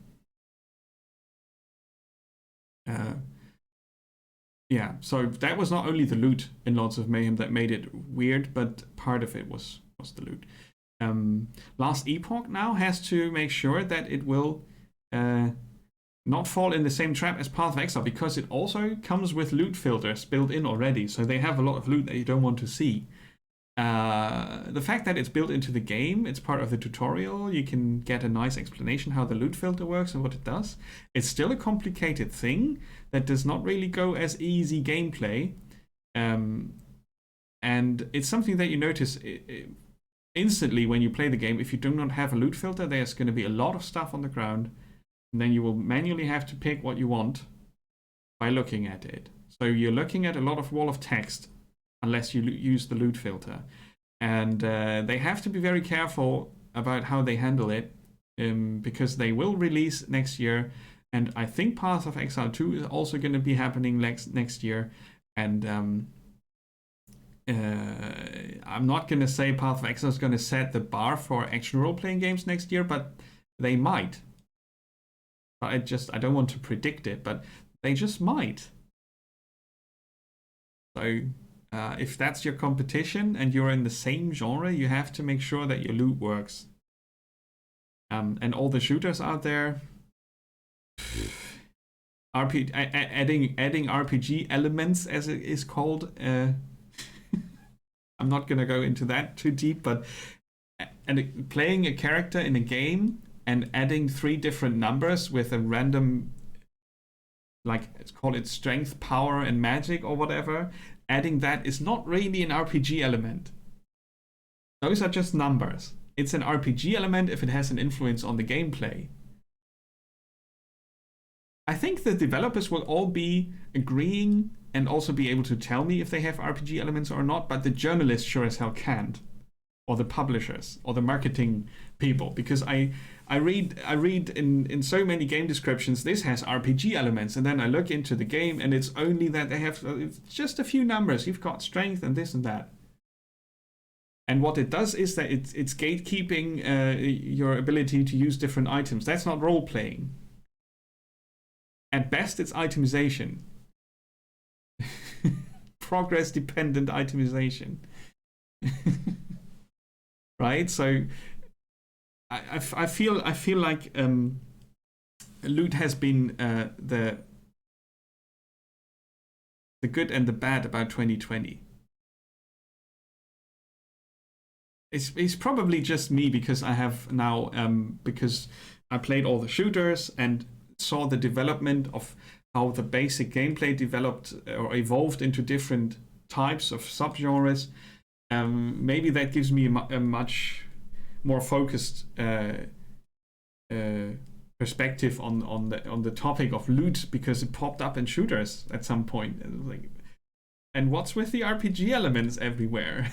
Yeah, so that was not only the loot in Lords of Mayhem that made it weird, but part of it was the loot. Last Epoch now has to make sure that it will not fall in the same trap as Path of Exile, because it also comes with loot filters built in already. So they have a lot of loot that you don't want to see. The fact that it's built into the game, it's part of the tutorial, you can get a nice explanation how the loot filter works and what it does. It's still a complicated thing that does not really go as easy gameplay. And it's something that you notice instantly when you play the game. If you do not have a loot filter, there's going to be a lot of stuff on the ground, and then you will manually have to pick what you want by looking at it. So you're looking at a lot of wall of text unless you use the loot filter. And they have to be very careful about how they handle it, because they will release next year. And I think Path of Exile 2 is also going to be happening next year. And I'm not going to say Path of Exile is going to set the bar for action role-playing games next year, but they might. I don't want to predict it, but they just might. So if that's your competition and you're in the same genre, you have to make sure that your loot works. And all the shooters out there, adding RPG elements, as it is called. I'm not going to go into that too deep, but playing a character in a game and adding 3 different numbers with a random, like, let's call it strength, power, and magic or whatever, adding that is not really an RPG element. Those are just numbers. It's an RPG element if it has an influence on the gameplay. I think the developers will all be agreeing and also be able to tell me if they have RPG elements or not, but the journalists sure as hell can't, or the publishers, or the marketing people, because I read in so many game descriptions, this has RPG elements, and then I look into the game and it's only that they have it's just a few numbers. You've got strength and this and that. And what it does is that it's gatekeeping your ability to use different items. That's not role-playing. At best, it's itemization. Progress-dependent itemization. Right? So I feel like loot has been the good and the bad about 2020. It's probably just me, because I have now because I played all the shooters and saw the development of how the basic gameplay developed or evolved into different types of subgenres. Maybe that gives me a much more focused perspective on the topic of loot, because it popped up in shooters at some point. And what's with the RPG elements everywhere?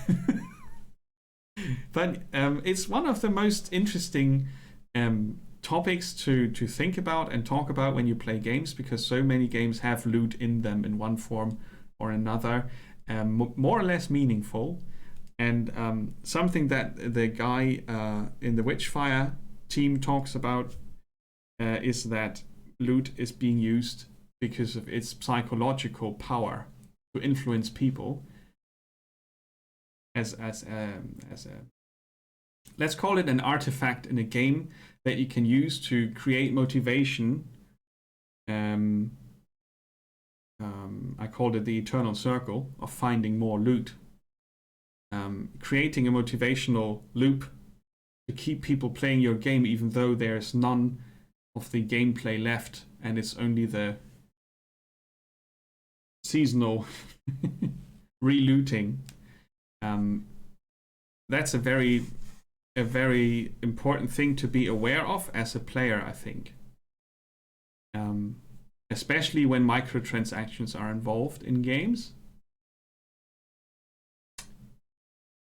But it's one of the most interesting topics to think about and talk about when you play games, because so many games have loot in them in one form or another, more or less meaningful. And something that the guy in the Witchfire team talks about is that loot is being used because of its psychological power to influence people as a let's call it an artifact in a game that you can use to create motivation. I called it the eternal circle of finding more loot. Creating a motivational loop to keep people playing your game even though there's none of the gameplay left and it's only the seasonal re-looting. That's a very important thing to be aware of as a player, I think. Especially when microtransactions are involved in games.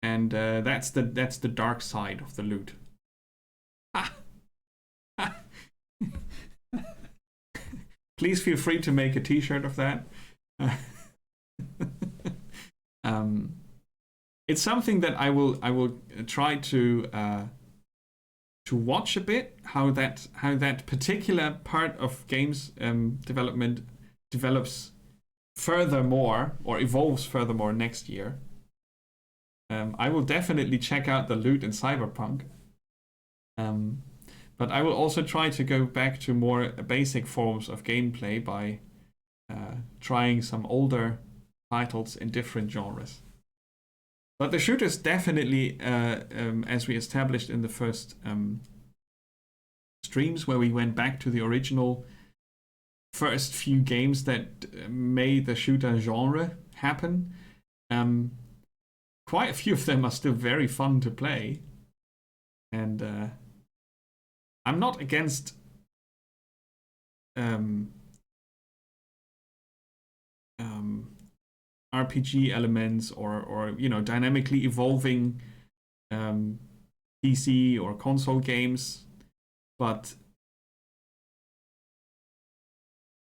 And that's the dark side of the loot. Please feel free to make a t-shirt of that. It's something that I will try to watch a bit, how that particular part of games development develops furthermore or evolves furthermore next year. I will definitely check out the loot in Cyberpunk. But I will also try to go back to more basic forms of gameplay by trying some older titles in different genres. But the shooters definitely, as we established in the first streams where we went back to the original first few games that made the shooter genre happen, quite a few of them are still very fun to play. And I'm not against RPG elements or you know, dynamically evolving PC or console games, but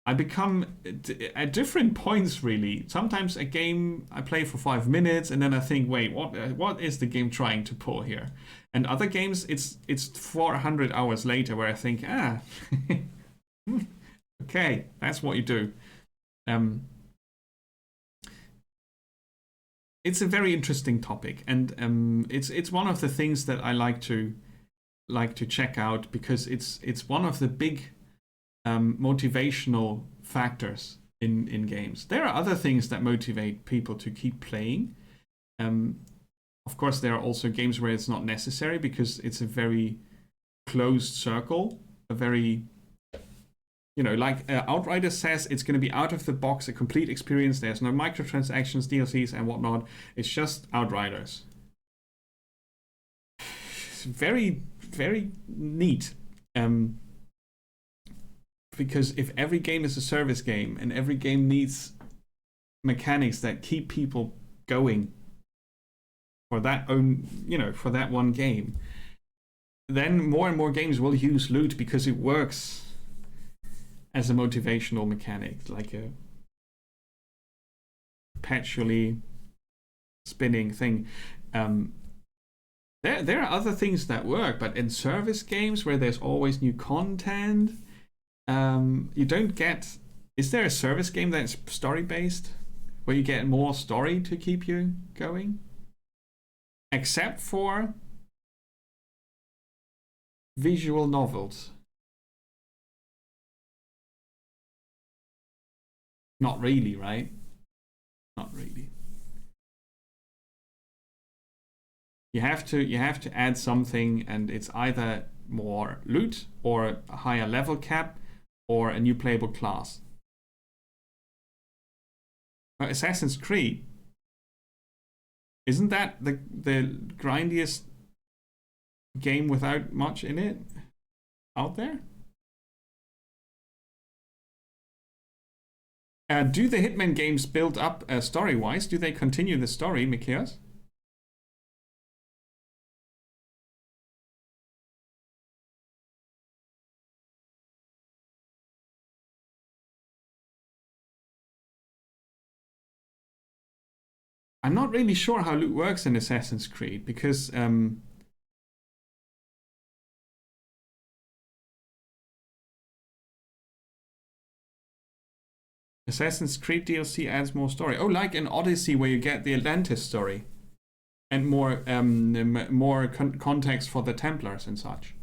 I become at different points really. Sometimes a game I play for 5 minutes and then I think, wait, what is the game trying to pull here? And other games, it's 400 hours later where I think, okay, that's what you do. It's a very interesting topic, and it's one of the things that I like to check out, because it's one of the big motivational factors in games. There are other things that motivate people to keep playing. Of course, there are also games where it's not necessary because it's a very closed circle, a very, you know, like Outriders says, it's going to be out of the box, a complete experience. There's no microtransactions, DLCs, and whatnot. It's just Outriders. It's very, very neat. Because if every game is a service game and every game needs mechanics that keep people going for that own, you know, for that one game, then more and more games will use loot because it works as a motivational mechanic, like a perpetually spinning thing. There are other things that work, but in service games where there's always new content, you don't get... Is there a service game that's story-based where you get more story to keep you going? Except for visual novels. Not really, right? Not really. You have to add something, and it's either more loot or a higher level cap or a new playable class. But Assassin's Creed, isn't that the grindiest game without much in it out there? Do the Hitman games build up story-wise? Do they continue the story, Mikias? I'm not really sure how loot works in Assassin's Creed, because Assassin's Creed DLC adds more story. Oh, like in Odyssey, where you get the Atlantis story and more context for the Templars and such.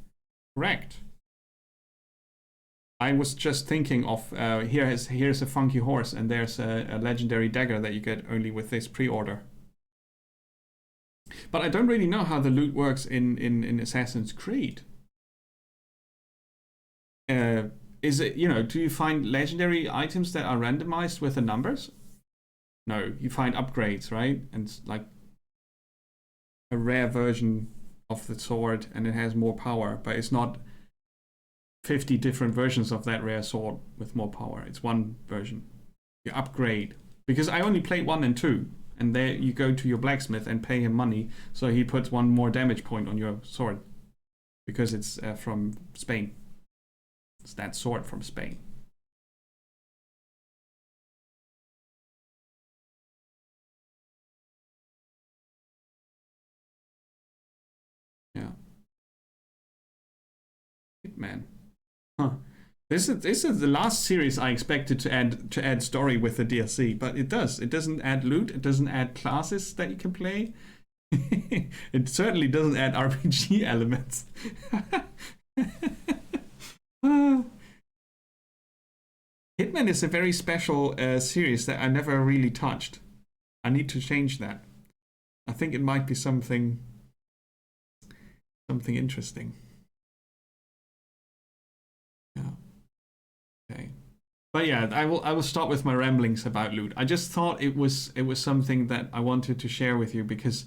Correct. I was just thinking of here's a funky horse, and there's a legendary dagger that you get only with this pre-order. But I don't really know how the loot works in Assassin's Creed. Is it, you know, do you find legendary items that are randomized with the numbers? No, you find upgrades, right? And it's like a rare version of the sword, and it has more power, but it's not 50 different versions of that rare sword with more power. It's one version. You upgrade. Because I only played 1 and 2, and there you go to your blacksmith and pay him money, so he puts 1 more damage point on your sword. Because it's from Spain. It's that sword from Spain. Yeah. Hitman. Huh. This is the last series I expected to add story with the DLC, but it does. It doesn't add loot. It doesn't add classes that you can play. It certainly doesn't add RPG elements. Hitman is a very special series that I never really touched. I need to change that. I think it might be something interesting. Yeah. Okay. But yeah, I will stop with my ramblings about loot. I just thought it was something that I wanted to share with you because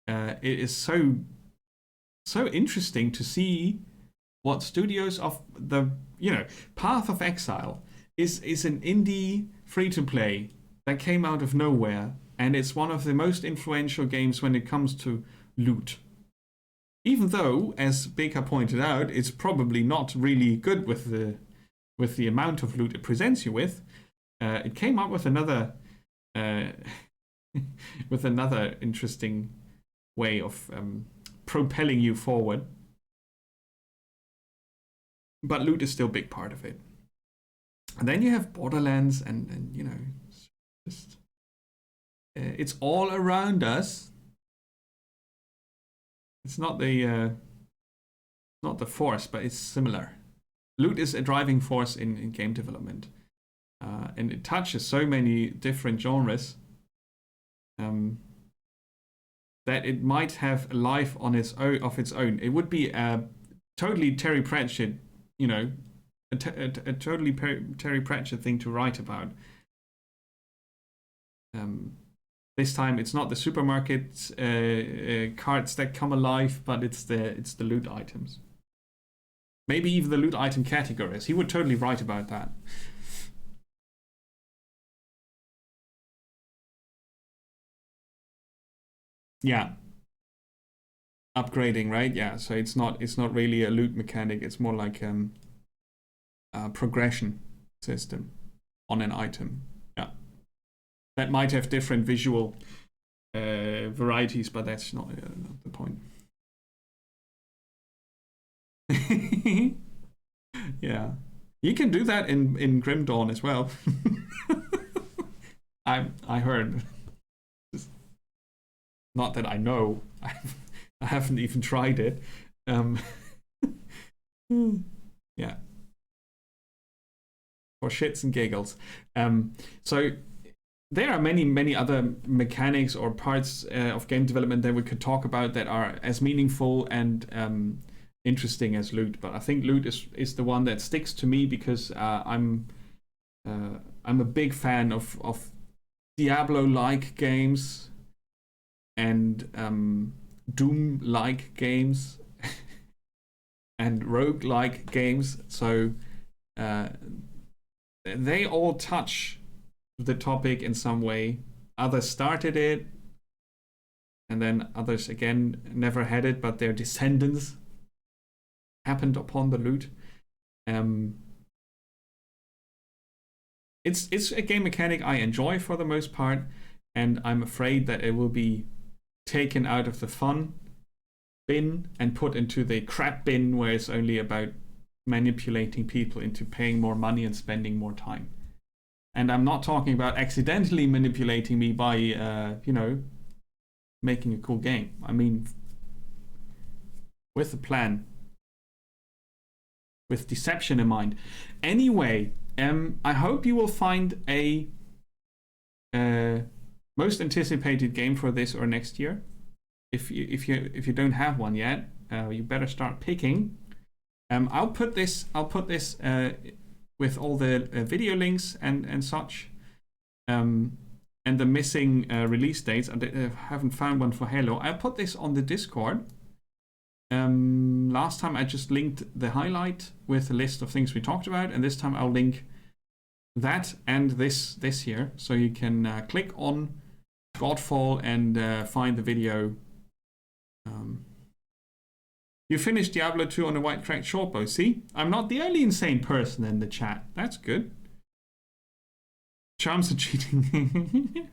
it is so interesting to see what studios of the Path of Exile is an indie free-to-play that came out of nowhere, and it's one of the most influential games when it comes to loot. Even though, as Beka pointed out, it's probably not really good with the amount of loot it presents you with. It came up with another interesting way of propelling you forward. But loot is still a big part of it. And then you have Borderlands, and just it's all around us. It's not the force, but it's similar. Loot is a driving force in game development, and it touches so many different genres that it might have a life on its own. It would be totally Terry Pratchett, a totally Terry Pratchett thing to write about. This time it's not the supermarket cards that come alive, but it's the loot items. Maybe even the loot item categories. He would totally write about that. Yeah. Upgrading, right? Yeah. So it's not really a loot mechanic. It's more like a progression system on an item. Yeah. That might have different visual varieties, but that's not the point. Yeah, you can do that in Grim Dawn as well. I heard. Not that I know. I haven't even tried it. Yeah. For shits and giggles. So there are many other mechanics or parts of game development that we could talk about that are as meaningful and interesting as loot, but I think loot is the one that sticks to me because I'm a big fan of Diablo-like games and Doom-like games and Rogue-like games. So they all touch the topic in some way. Others started it, and then others again never had it, but their descendants happened upon the loot. It's a game mechanic I enjoy for the most part, and I'm afraid that it will be taken out of the fun bin and put into the crap bin where it's only about manipulating people into paying more money and spending more time. And I'm not talking about accidentally manipulating me by making a cool game. I mean with a plan, with deception in mind. Anyway, I hope you will find a most anticipated game for this or next year. If you don't have one yet, you better start picking. I'll put this with all the video links and such, and the missing release dates. I haven't found one for Halo. I'll put this on the Discord. Last time I just linked the highlight with a list of things we talked about, and this time I'll link that and this here, so you can click on Godfall and find the video. You finished Diablo 2 on a white cracked shortbow. See, I'm not the only insane person in the chat. That's good. Charms are cheating.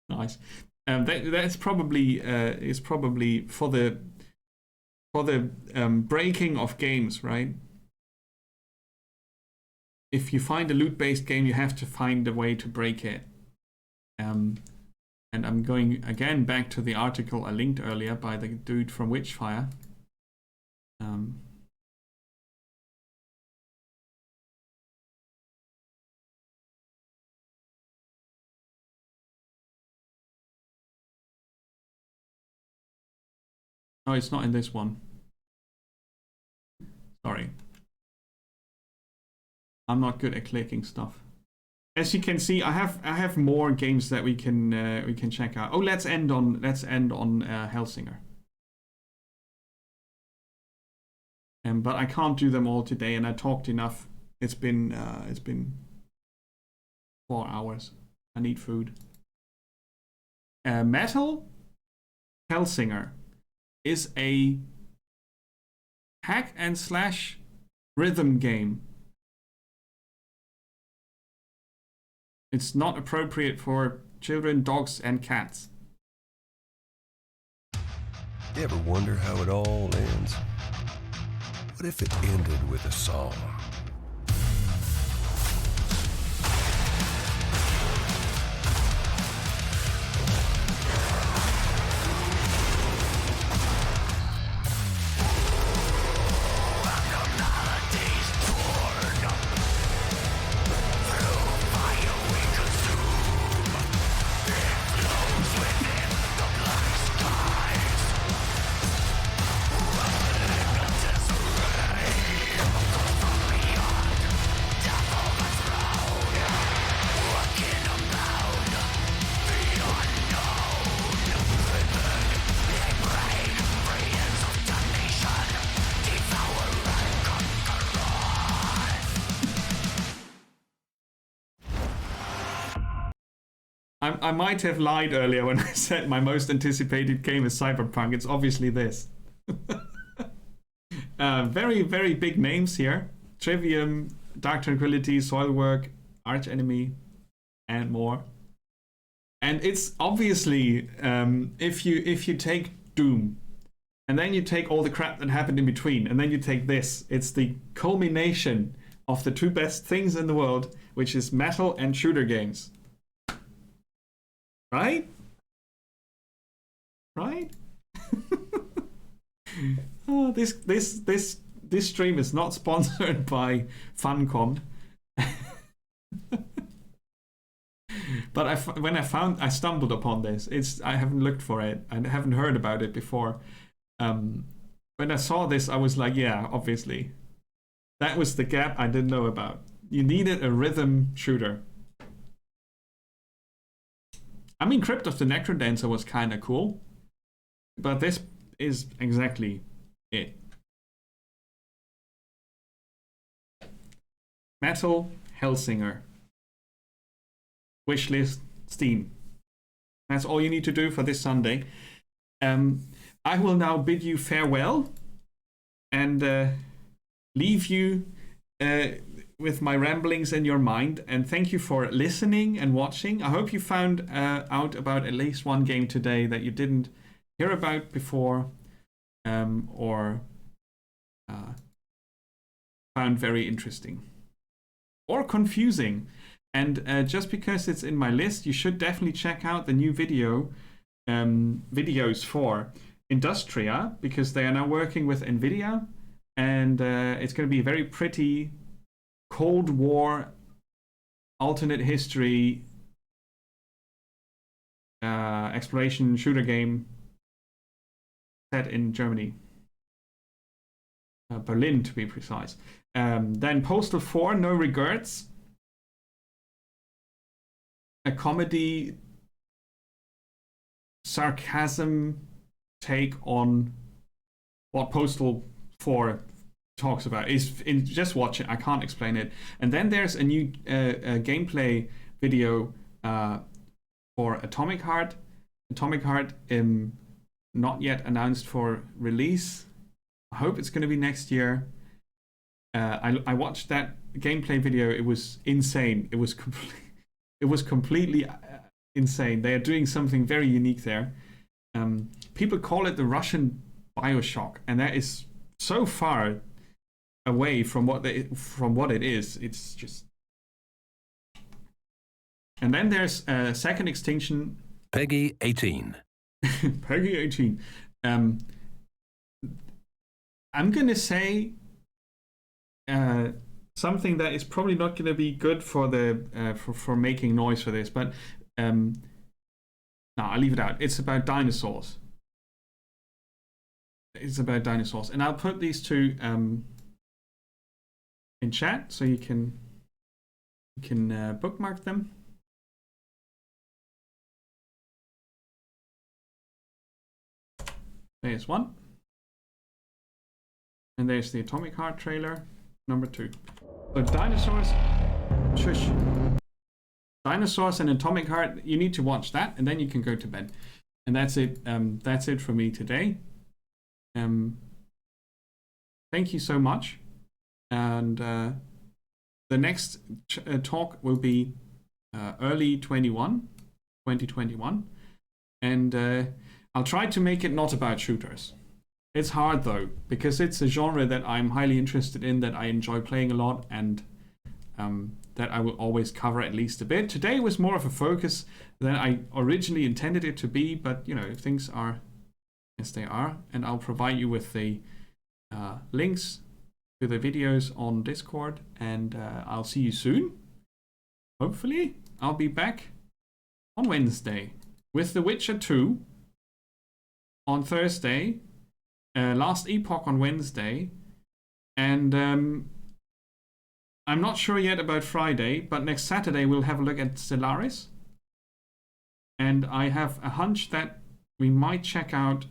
Nice. That's probably is probably for the breaking of games, right? If you find a loot-based game, you have to find a way to break it. And I'm going again back to the article I linked earlier by the dude from Witchfire. Oh, it's not in this one. Sorry. I'm not good at clicking stuff. As you can see, I have more games that we can check out. Oh, let's end on Hellsinger. But I can't do them all today, and I talked enough. It's been 4 hours. I need food. Metal Hellsinger is a hack and slash rhythm game. It's not appropriate for children, dogs, and cats. You ever wonder how it all ends? What if it ended with a song? I might have lied earlier when I said my most anticipated game is Cyberpunk. It's obviously this. Very, very big names here. Trivium, Dark Tranquillity, Soilwork, Arch Enemy, and more. And it's obviously, if you take Doom, and then you take all the crap that happened in between, and then you take this, it's the culmination of the two best things in the world, which is metal and shooter games. Right? Right? Oh, this stream is not sponsored by Funcom. But I stumbled upon this. I haven't looked for it. I haven't heard about it before. When I saw this, I was like, yeah, obviously. That was the gap I didn't know about. You needed a rhythm shooter. I mean, Crypt of the Necrodancer was kind of cool, but this is exactly it. Metal Hellsinger. Wishlist Steam. That's all you need to do for this Sunday. I will now bid you farewell and leave you with my ramblings in your mind, and thank you for listening and watching. I hope you found out about at least one game today that you didn't hear about before, or found very interesting or confusing. And just because it's in my list, you should definitely check out the new videos for Industria, because they are now working with NVIDIA, and it's going to be a very pretty Cold War alternate history exploration shooter game set in Germany. Berlin, to be precise. Then Postal 4, No Regrets. A comedy sarcasm take on what Postal 4 talks about. Just watch it. I can't explain it. And then there's a new gameplay video for Atomic Heart. Atomic Heart not yet announced for release. I hope it's going to be next year. I watched that gameplay video. It was insane. It was completely insane. They are doing something very unique there. People call it the Russian BioShock, and that is so far away from what it is. It's just. And then there's Second Extinction, Peggy 18. Peggy 18. I'm gonna say something that is probably not gonna be good for the for making noise for this, but no, I'll leave it out. It's about dinosaurs. It's about dinosaurs, and I'll put these two in chat so you can bookmark them. There's one. And there's the Atomic Heart trailer, number 2. So dinosaurs, shush. Dinosaurs and Atomic Heart, you need to watch that, and then you can go to bed. And that's it. That's it for me today. Thank you so much. And the next talk will be early 2021. And I'll try to make it not about shooters. It's hard though, because it's a genre that I'm highly interested in, that I enjoy playing a lot, and that I will always cover at least a bit. Today was more of a focus than I originally intended it to be, but you know, things are as they are, and I'll provide you with the links to the videos on Discord, and I'll see you soon. Hopefully, I'll be back on Wednesday with The Witcher 2 on Thursday, Last Epoch on Wednesday, and I'm not sure yet about Friday, but next Saturday we'll have a look at Stellaris, and I have a hunch that we might check out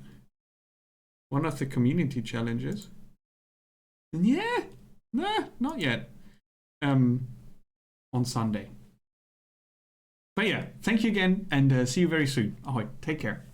one of the community challenges. And yeah, nah, not yet. On Sunday. But yeah, thank you again, and see you very soon. Ahoy, take care.